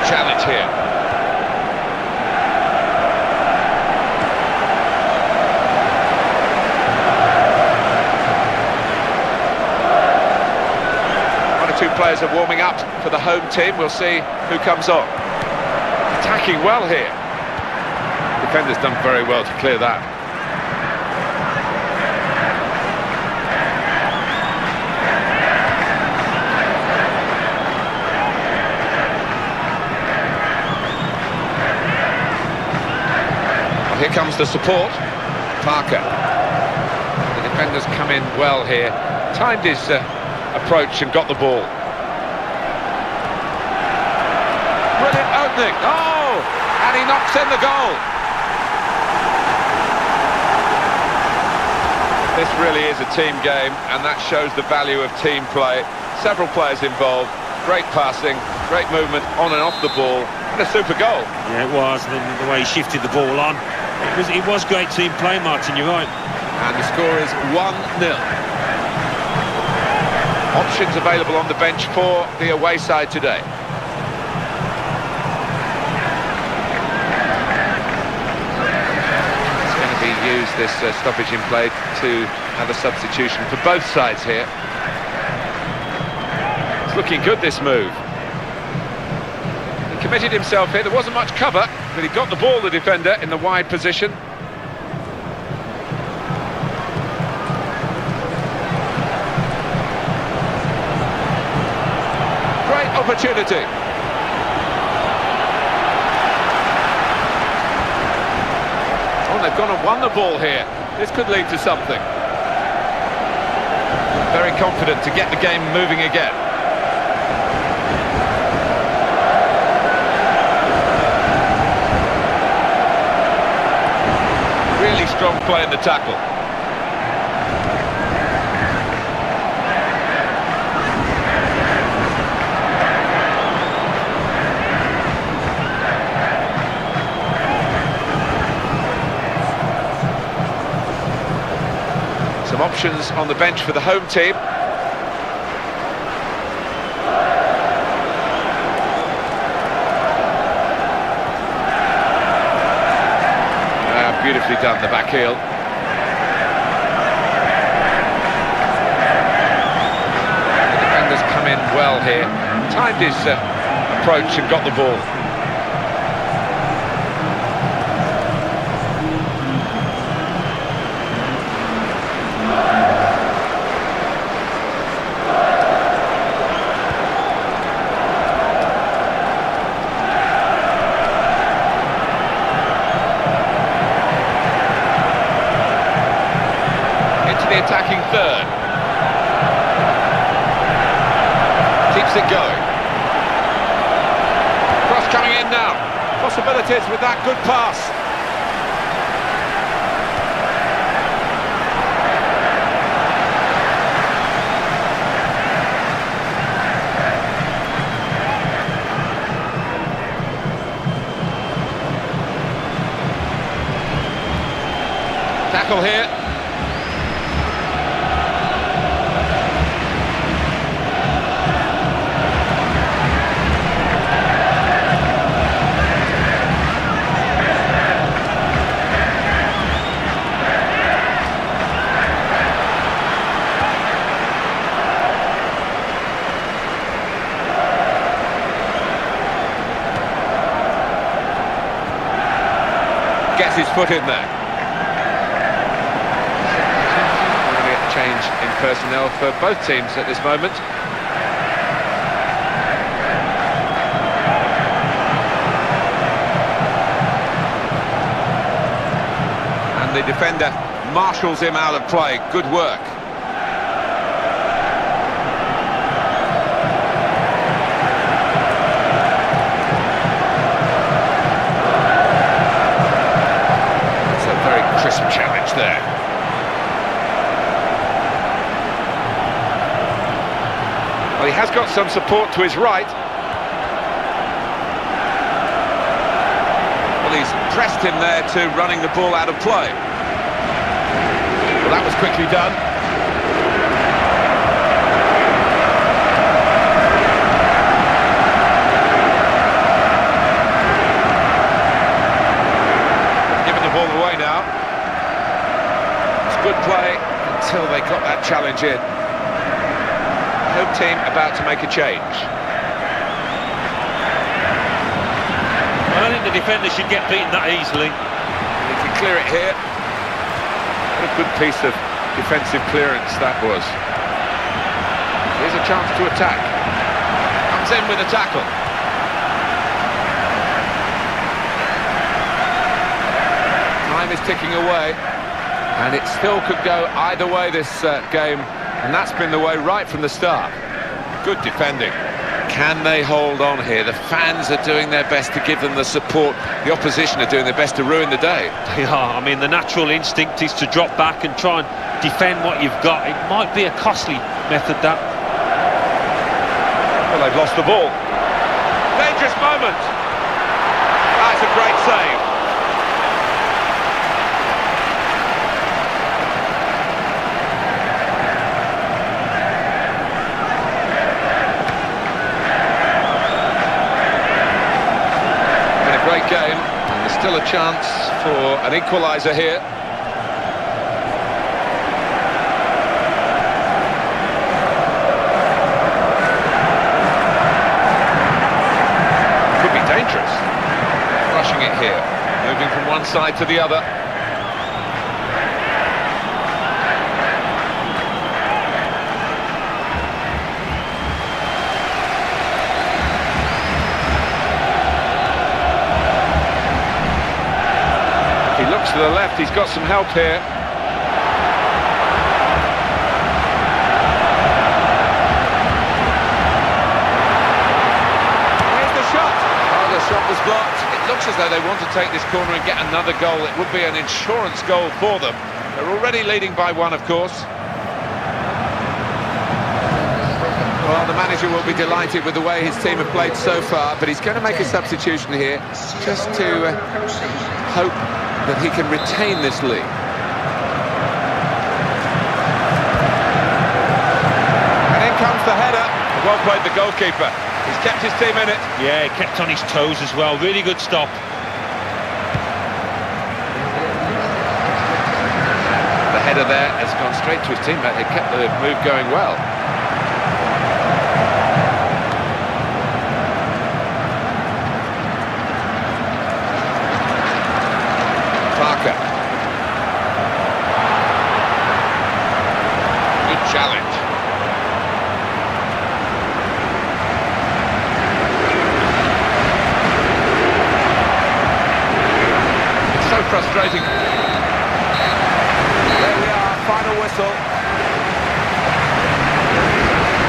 Challenge here. One or two players are warming up for the home team. We'll see who comes on. Attacking well here. Defender's done very well to clear that. Here comes the support. Parker. The defenders come in well here. Timed his approach and got the ball. Brilliant opening. Oh! And he knocks in the goal. This really is a team game, and that shows the value of team play. Several players involved. Great passing, great movement on and off the ball, and a super goal. Yeah, it was. The way he shifted the ball on. It was great team play, Martin, you're right. And the score is 1-0. Options available on the bench for the away side today. It's going to be used, this stoppage in play, to have a substitution for both sides here. It's looking good, this move. He committed himself here. There wasn't much cover, but he got the ball, the defender, in the wide position. Great opportunity. Oh, they've gone and won the ball here. This could lead to something. Very confident to get the game moving again. Really strong play in the tackle. Some options on the bench for the home team. Beautifully done, the back heel. The here, timed his approach and got the ball. The attacking third. Keeps it going. Cross coming in now. Possibilities with that good pass. Tackle here. Gets his foot in there. Really a change in personnel for both teams at this moment. And the defender marshals him out of play. Good work. Crisp challenge there. Well, he has got some support to his right. Well, he's pressed him there to running the ball out of play. Well, that was quickly done. Giving the ball away now. Good play until they got that challenge in. Home team about to make a change. I don't think the defender should get beaten that easily. He can clear it here. What a good piece of defensive clearance that was. Here's a chance to attack. Comes in with a tackle. Time is ticking away. And it still could go either way this game, and that's been the way right from the start. Good defending. Can they hold on here? The fans are doing their best to give them the support. The opposition are doing their best to ruin the day. They are. I mean, the natural instinct is to drop back and try and defend what you've got. It might be a costly method, that. Well, they've lost the ball. Dangerous moment. That's a great save. Great game, and there's still a chance for an equaliser here. Could be dangerous. Rushing it here, moving from one side to the other. He looks to the left, he's got some help here. Here's the shot. Oh, the shot was blocked. It looks as though they want to take this corner and get another goal. It would be an insurance goal for them. They're already leading by one, of course. Well, the manager will be delighted with the way his team have played so far, but he's going to make a substitution here just to hope that he can retain this lead. And in comes the header. Well played, the goalkeeper. He's kept his team in it. Yeah, he kept on his toes as well. Really good stop. The header there has gone straight to his teammate. They kept the move going well. frustrating. There we are, final whistle.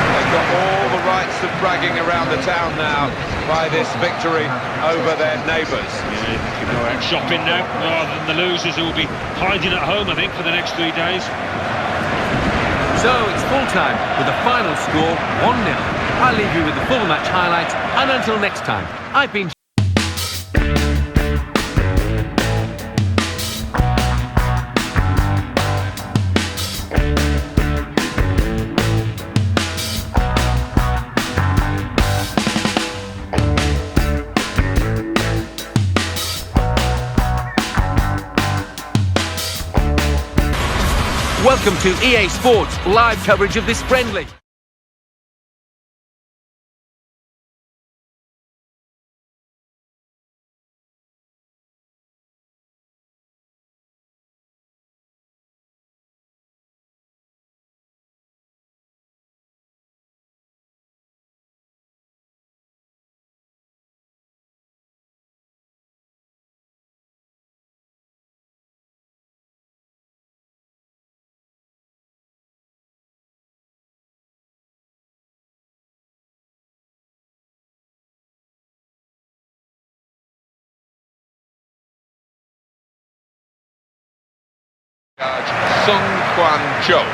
They've got all the rights of bragging around the town now by this victory over their neighbours. Yeah, you can go out shopping now, rather than the losers who will be hiding at home, I think, for the next 3 days. So it's full time with the final score 1-0. I'll leave you with the full match highlights, and until next time, I've been... Welcome to EA Sports live coverage of this friendly. Sung Kwan Cho.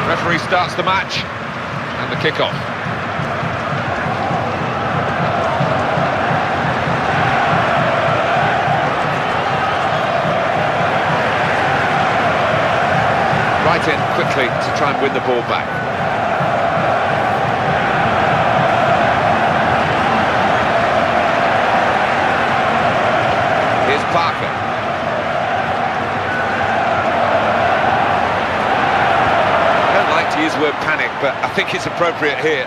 Referee starts the match and the kickoff. Right in quickly to try and win the ball back. Here's Parker. To use the word panic, but I think it's appropriate here.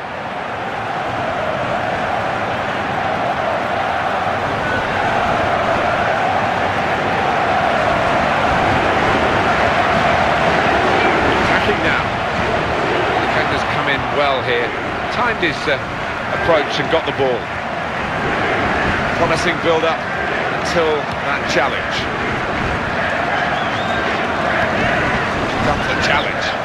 Attacking now. The defenders come in well here. Timed his approach and got the ball. Promising build-up until that challenge. Comes the challenge.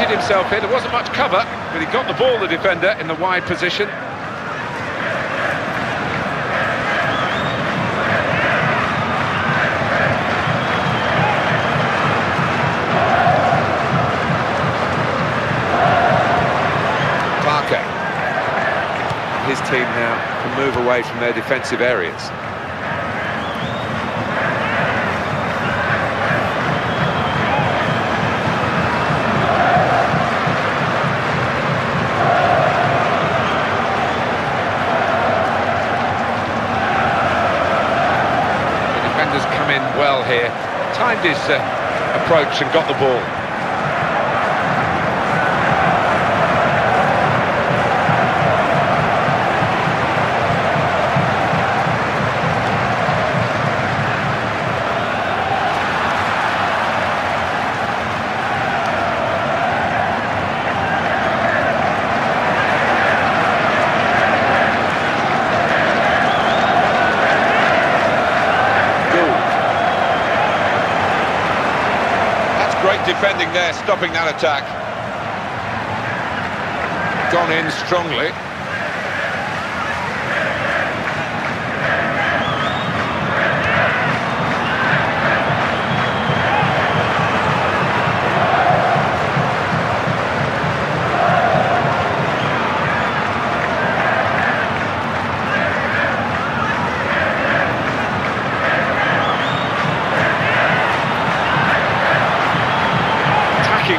Himself in. There wasn't much cover, but he got the ball, the defender, in the wide position. Parker. His team now can move away from their defensive areas. Well here, timed his approach and got the ball. Great defending there, stopping that attack. Gone in strongly.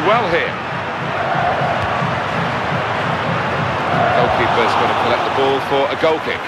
Well here. Goalkeeper's going to collect the ball for a goal kick.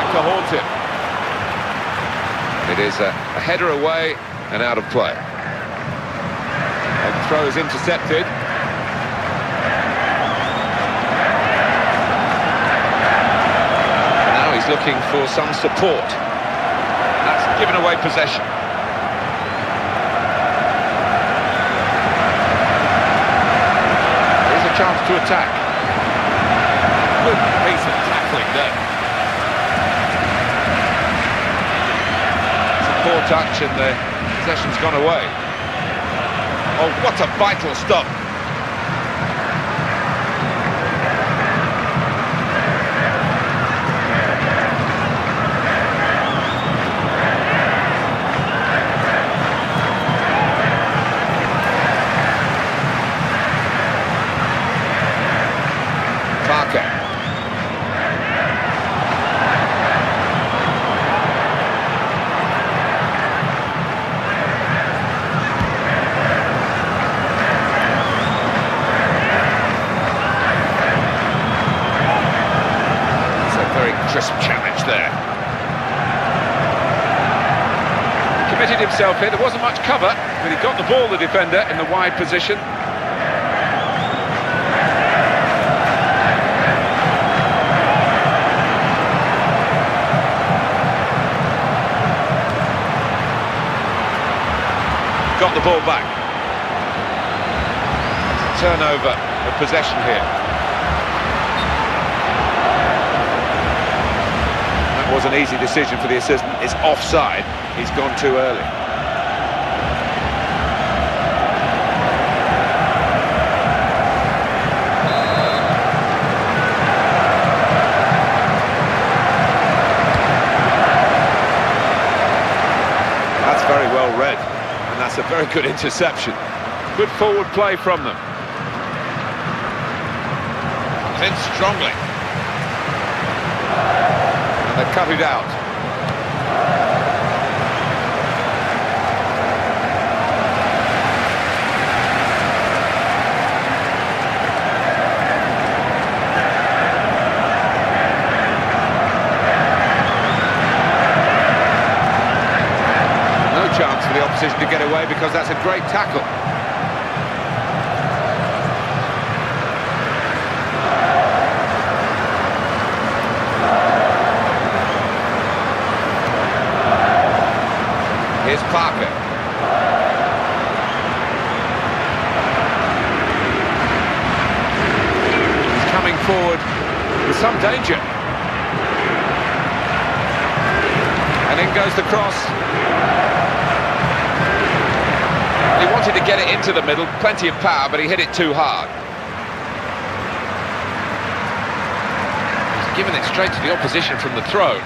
To haunt him. It is a header away and out of play. And the throw is intercepted. And now he's looking for some support. That's given away possession. Here's a chance to attack. Good piece of tackling there. Poor touch and the possession's gone away. Oh, what a vital stop. Parker. Crisp challenge there. He committed himself here. There wasn't much cover, but he got the ball, the defender, in the wide position. Got the ball back. Turnover of possession here. Was an easy decision for the assistant. It's offside. He's gone too early. That's very well read, and that's a very good interception. Good forward play from them. In strongly. They cut it out. No chance for the opposition to get away because that's a great tackle. Here's Parker. He's coming forward with some danger. And in goes the cross. He wanted to get it into the middle, plenty of power, but he hit it too hard. He's given it straight to the opposition from the throw.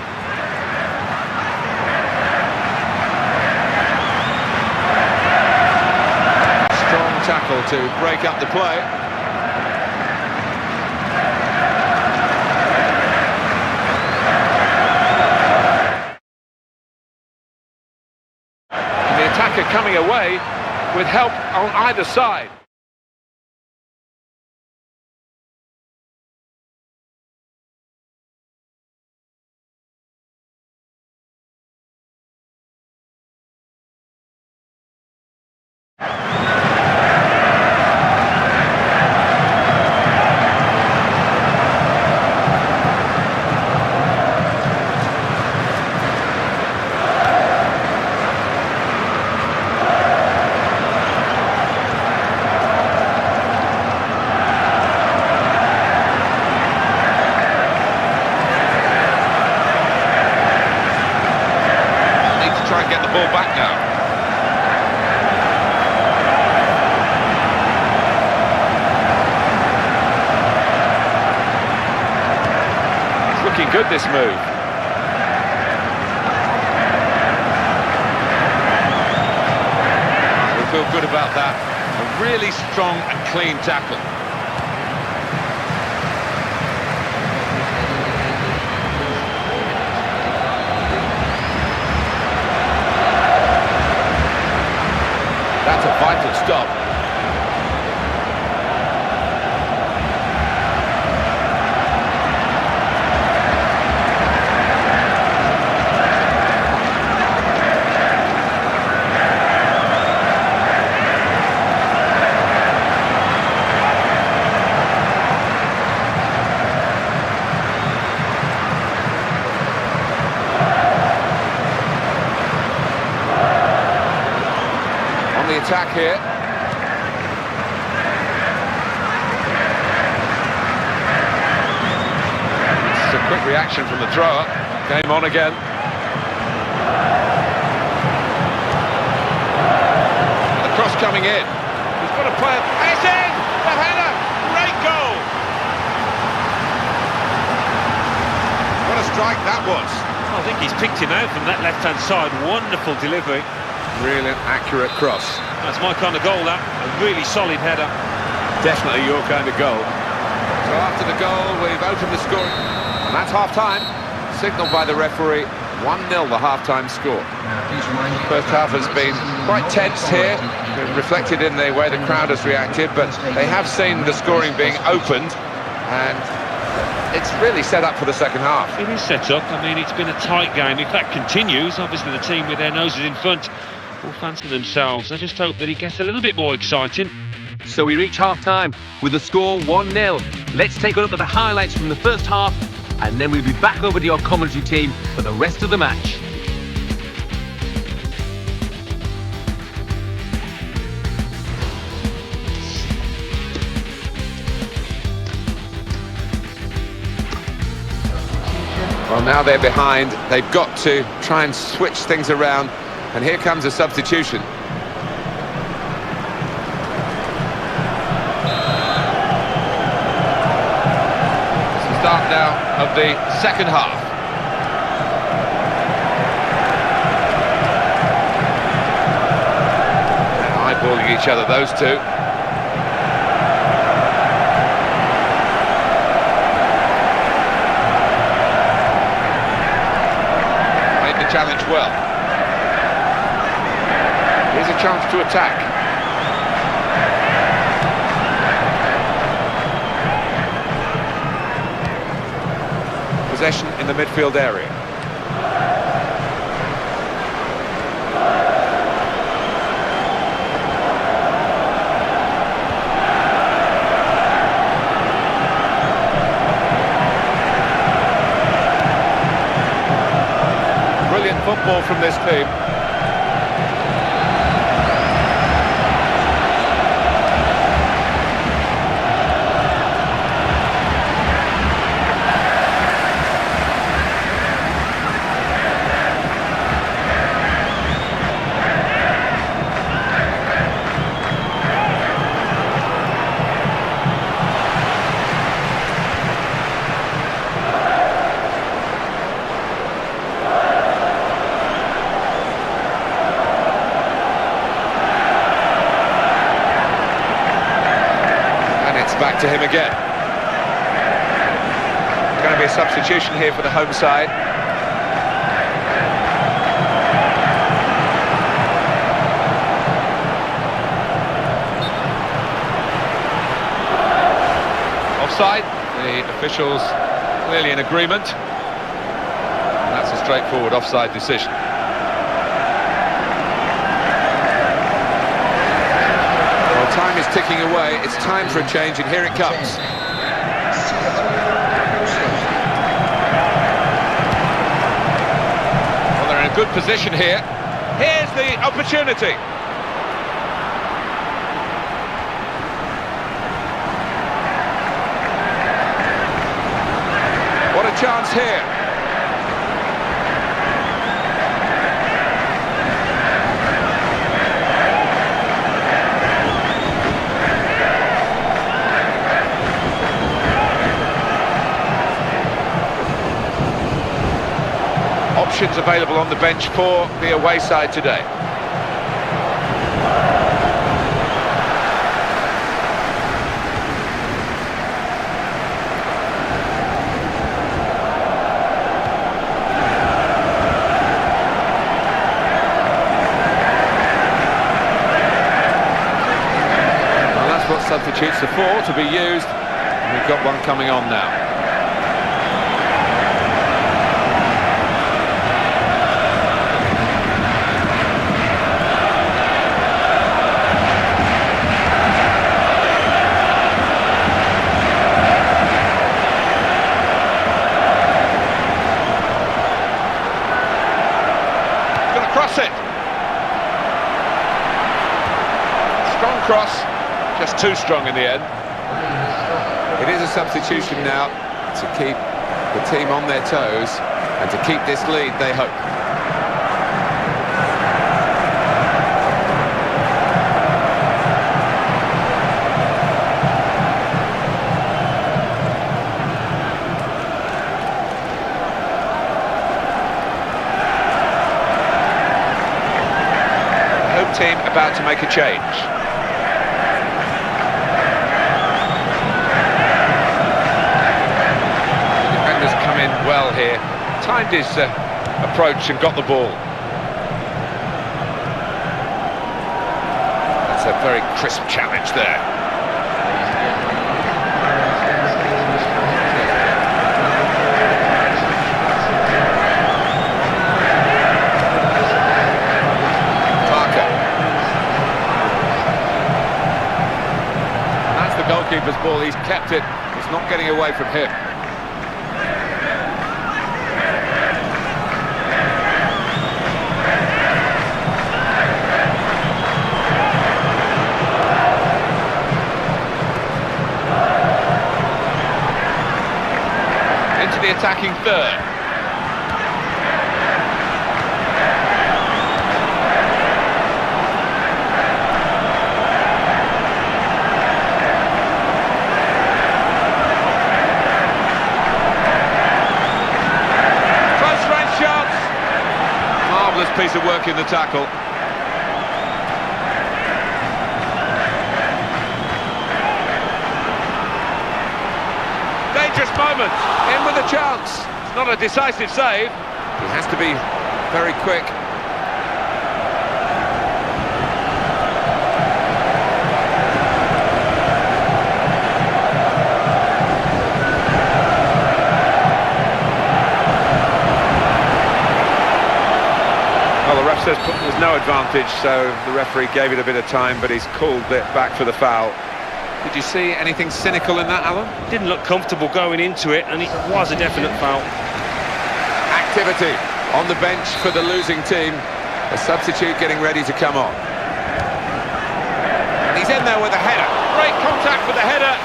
Tackle to break up the play. And the attacker coming away with help on either side. get the ball back now. It's looking good, this move. We feel good about that. A really strong and clean tackle. That's a vital stop. The attack here. It's a quick reaction from the thrower. Game on again. The cross coming in. He's got a player. It's in! The header! Great goal! What a strike that was. I think he's picked him out from that left-hand side. Wonderful delivery. Brilliant, accurate cross. That's my kind of goal, that. A really solid header. Definitely your kind of goal. So after the goal, we've opened the score. And that's half-time. Signalled by the referee. 1-0 the half-time score. First half has been quite tense here, reflected in the way the crowd has reacted, but they have seen the scoring being opened, and it's really set up for the second half. It is set up. I mean, it's been a tight game. If that continues, obviously the team with their noses in front will fancy themselves. I just hope that it gets a little bit more exciting. So we reach half-time with the score 1-0. Let's take a look at the highlights from the first half, and then we'll be back over to your commentary team for the rest of the match. Well, now they're behind. They've got to try and switch things around. And here comes a substitution. It's the start now of the second half. And eyeballing each other, those two. Challenge well. Here's a chance to attack. Possession in the midfield area. Football from this team. Back to him again. Going to be a substitution here for the home side. Offside. The officials clearly in agreement. And that's a straightforward offside decision. Time is ticking away. It's time for a change, and here it comes. Well, they're in a good position here. Here's the opportunity. What a chance here. options available on the bench for the away side today. Well, that's what substitutes are for, to be used. And we've got one coming on now. Cross it. Strong cross, just too strong in the end. It is a substitution now to keep the team on their toes and to keep this lead, they hope. Team about to make a change. The defenders come in well here, timed his approach and got the ball. That's a very crisp challenge there. Goalkeeper's ball, he's kept it, it's not getting away from him. Into the attacking third. Piece of work in the tackle. Dangerous moment, in with a chance. It's not a decisive save. He has to be very quick. Says there's no advantage, so the referee gave it a bit of time, but he's called it back for the foul. Did you see anything cynical in that, Alan? Didn't look comfortable going into it, and it was a definite foul. Activity on the bench for the losing team. A substitute getting ready to come on. And he's in there with a header. Great contact with the header.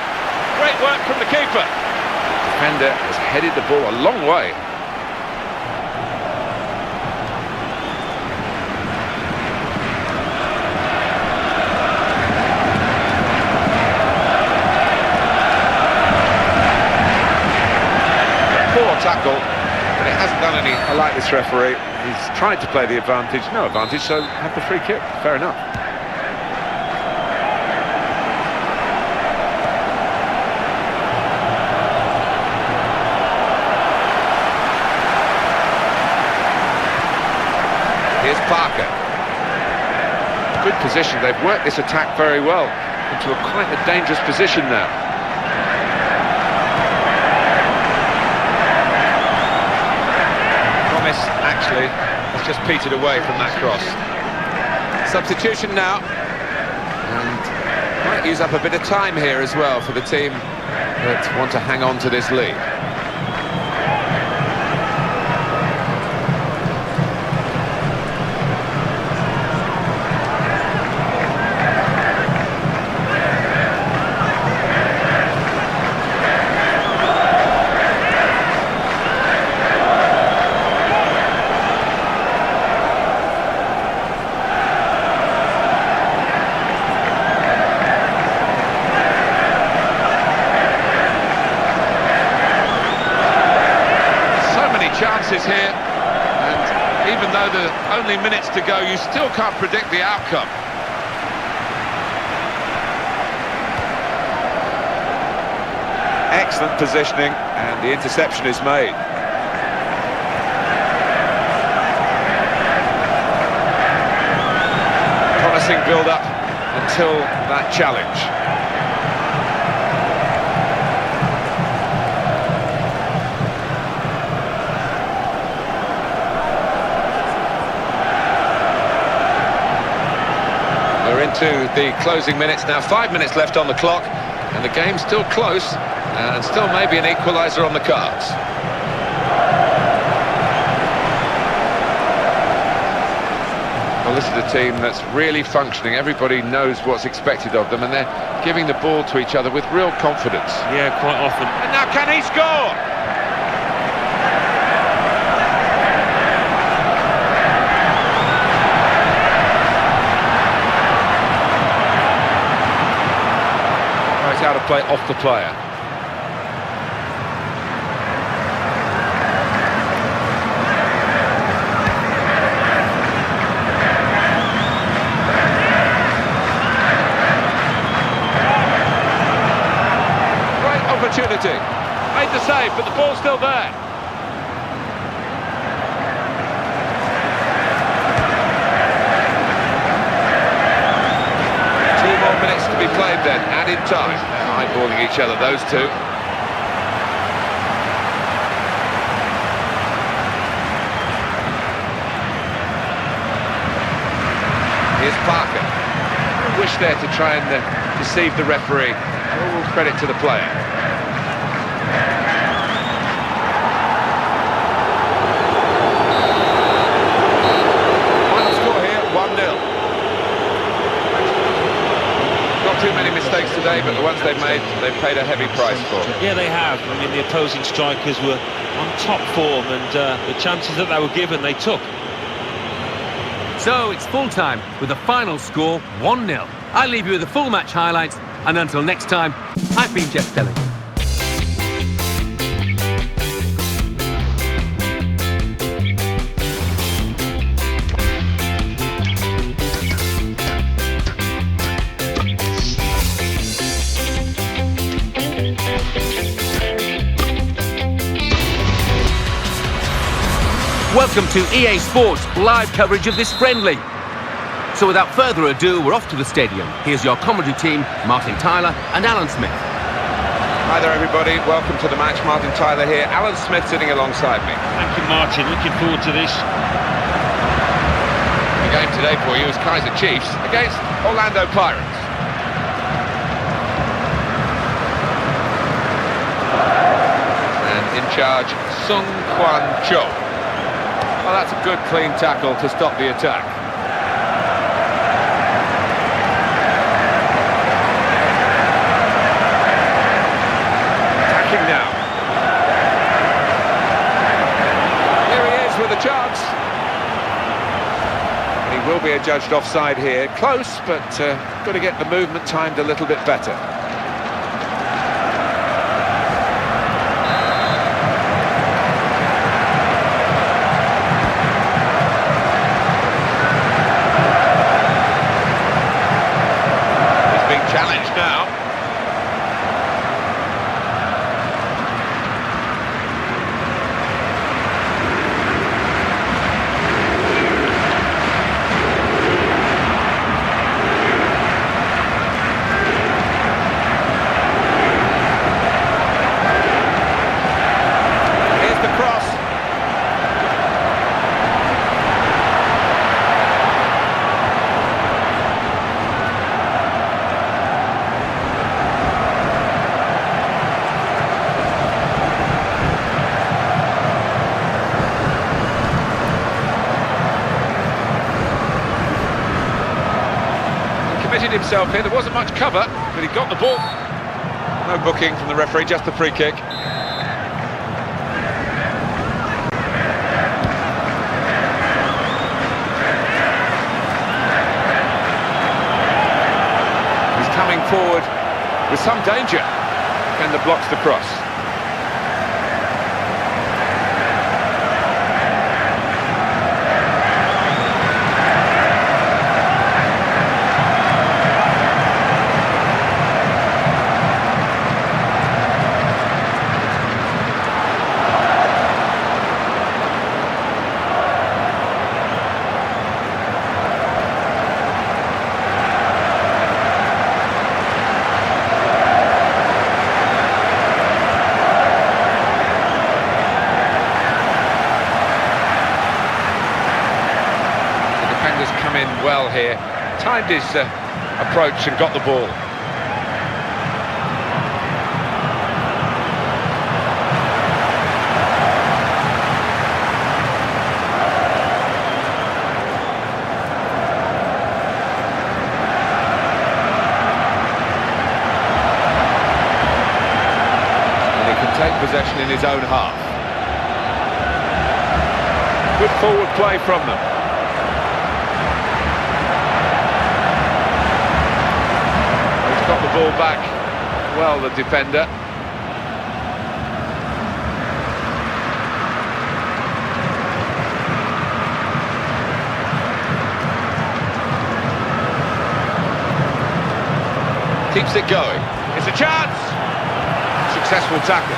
Great work from the keeper. The defender has headed the ball a long way. Tackle, but it hasn't done any. I like this referee. He's tried to play the advantage, no advantage, so have the free kick. Fair enough. Here's Parker. Good position. They've worked this attack very well into quite a dangerous position now. Actually, has just petered away from that cross. Substitution now, and might use up a bit of time here as well for the team that want to hang on to this lead. Even though there are only minutes to go, you still can't predict the outcome. Excellent positioning, and the interception is made. Promising build-up until that challenge. We're into the closing minutes now. 5 minutes left on the clock, and the game's still close, and still maybe an equaliser on the cards. Well, this is a team that's really functioning. Everybody knows what's expected of them, and they're giving the ball to each other with real confidence. Yeah, quite often. And now can he score? Right out of play, off the player. Opportunity. Made the save, but the ball's still there. Two more minutes to be played then, added time. Eyeballing each other, those two. Here's Parker. A wish there to try and deceive the referee. All credit to the player. Too many mistakes today, but the ones they've made, they've paid a heavy price for. Yeah, they have. I mean, the opposing strikers were on top form, and the chances that they were given, they took. So it's full time with the final score 1-0. I leave you with the full match highlights, and until next time, I've been Jeff Stelling. Welcome to EA Sports live coverage of this friendly. So without further ado, we're off to the stadium. Here's your commentary team, Martin Tyler and Alan Smith. Hi there everybody, welcome to the match. Martin Tyler here, Alan Smith sitting alongside me. Thank you, Martin, looking forward to this. The game today for you is Kaizer Chiefs against Orlando Pirates. And in charge, Sung Kwan Cho. Well, that's a good clean tackle to stop the attack. Attacking now. Here he is with a chance. And he will be adjudged offside here. Close, but got to get the movement timed a little bit better. Challenge now. Here's the cross. Himself here. There wasn't much cover, but he got the ball. No booking from the referee, just the free kick. He's coming forward with some danger. Defender blocks the cross. well here. Timed his approach and got the ball. Take possession in his own half. Good forward play from them. He's got the ball back. Well, the defender. Keeps it going. It's a chance! Successful tackle.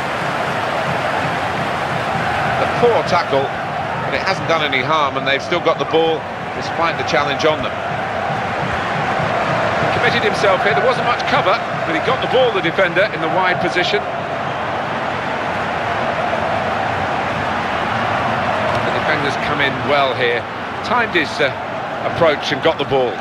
A poor tackle, but it hasn't done any harm, and they've still got the ball despite the challenge on them. He committed himself here. There wasn't much cover, but he got the ball, the defender, in the wide position. The defender's come in well here, timed his approach and got the ball.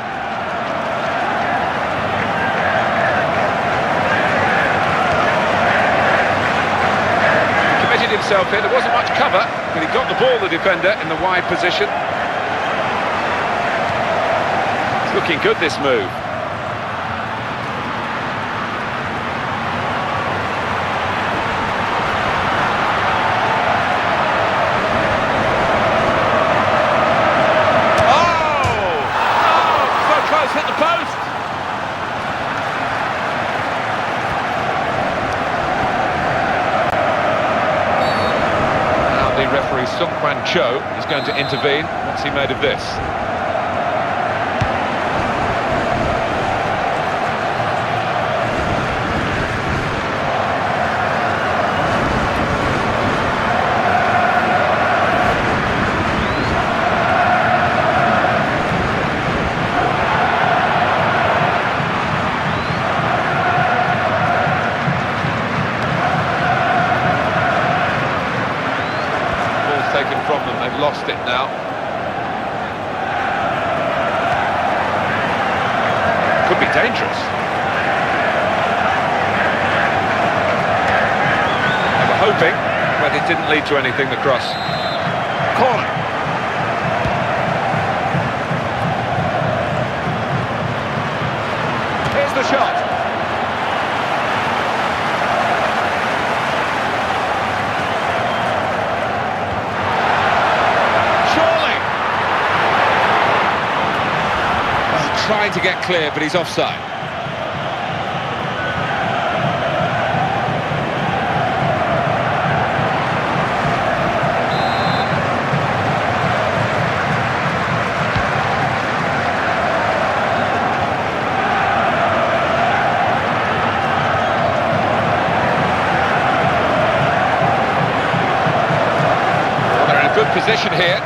Himself here. There wasn't much cover, but he got the ball, the defender, in the wide position. It's looking good, this move. Oh! Oh! So close, hit the post! Referee Sung Kwan Cho is going to intervene. What's he made of this? Taken from them, they've lost it now. Could be dangerous. They were hoping, but it didn't lead to anything, the cross. Corner. Here's the shot. Trying to get clear, but he's offside. Well, they're in a good position here.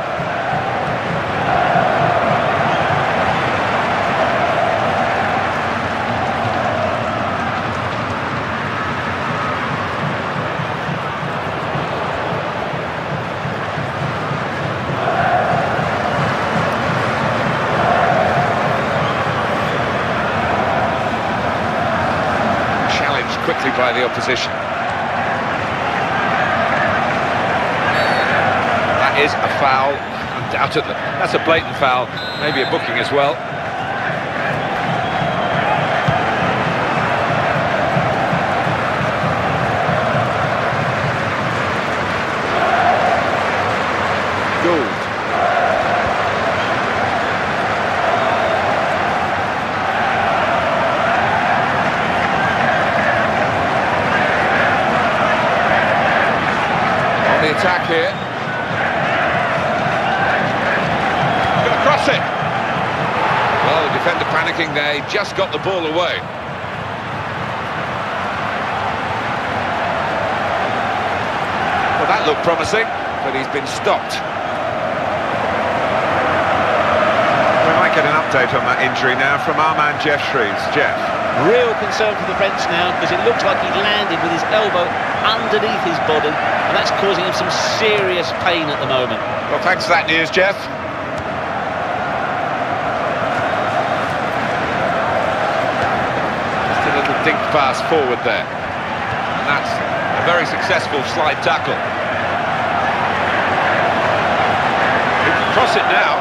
Quickly by the opposition. That is a foul, undoubtedly. That's a blatant foul, maybe a booking as well. Gould. Attack here. Gonna cross it. Well, the defender panicking there, he just got the ball away. Well, that looked promising, but he's been stopped. We might get an update on that injury now from our man Jeff Shreves. Jeff. Real concern for the French now, because it looks like he landed with his elbow underneath his body, and that's causing him some serious pain at the moment. Well, thanks for that news, Jeff. dink pass forward there. And that's a very successful slide tackle. He can cross it now.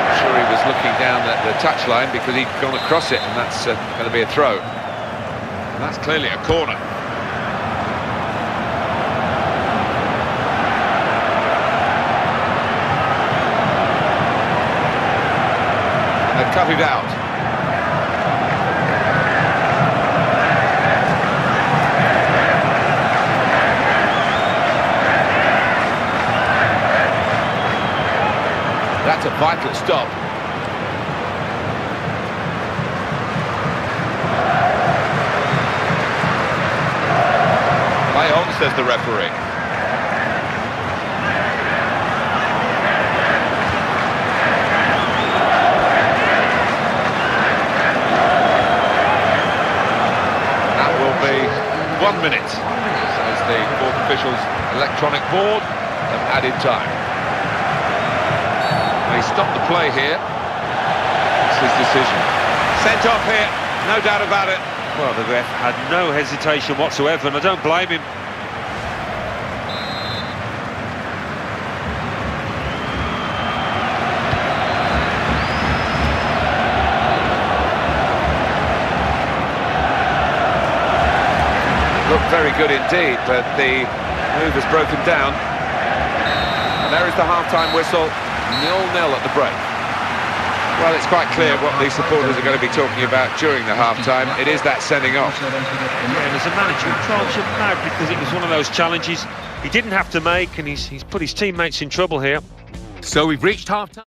I'm sure he was looking down at the touchline because he'd gone across it, and that's going to be a throw. And that's clearly a corner. They've cut it out. That's a vital stop. Play on, says the referee. That will be 1 minute, says the fourth official's electronic board of added time. He stopped the play here. It's his decision. Sent off here, no doubt about it. Well, the ref had no hesitation whatsoever, and I don't blame him. Looked very good indeed, but the move has broken down. And there is the half-time whistle. 0-0 at the break. Well, it's quite clear what the supporters are going to be talking about during the half-time. It is that sending off. Yeah, and as a manager, he drives you mad because it was one of those challenges he didn't have to make, and he's put his teammates in trouble here. So we've reached half-time.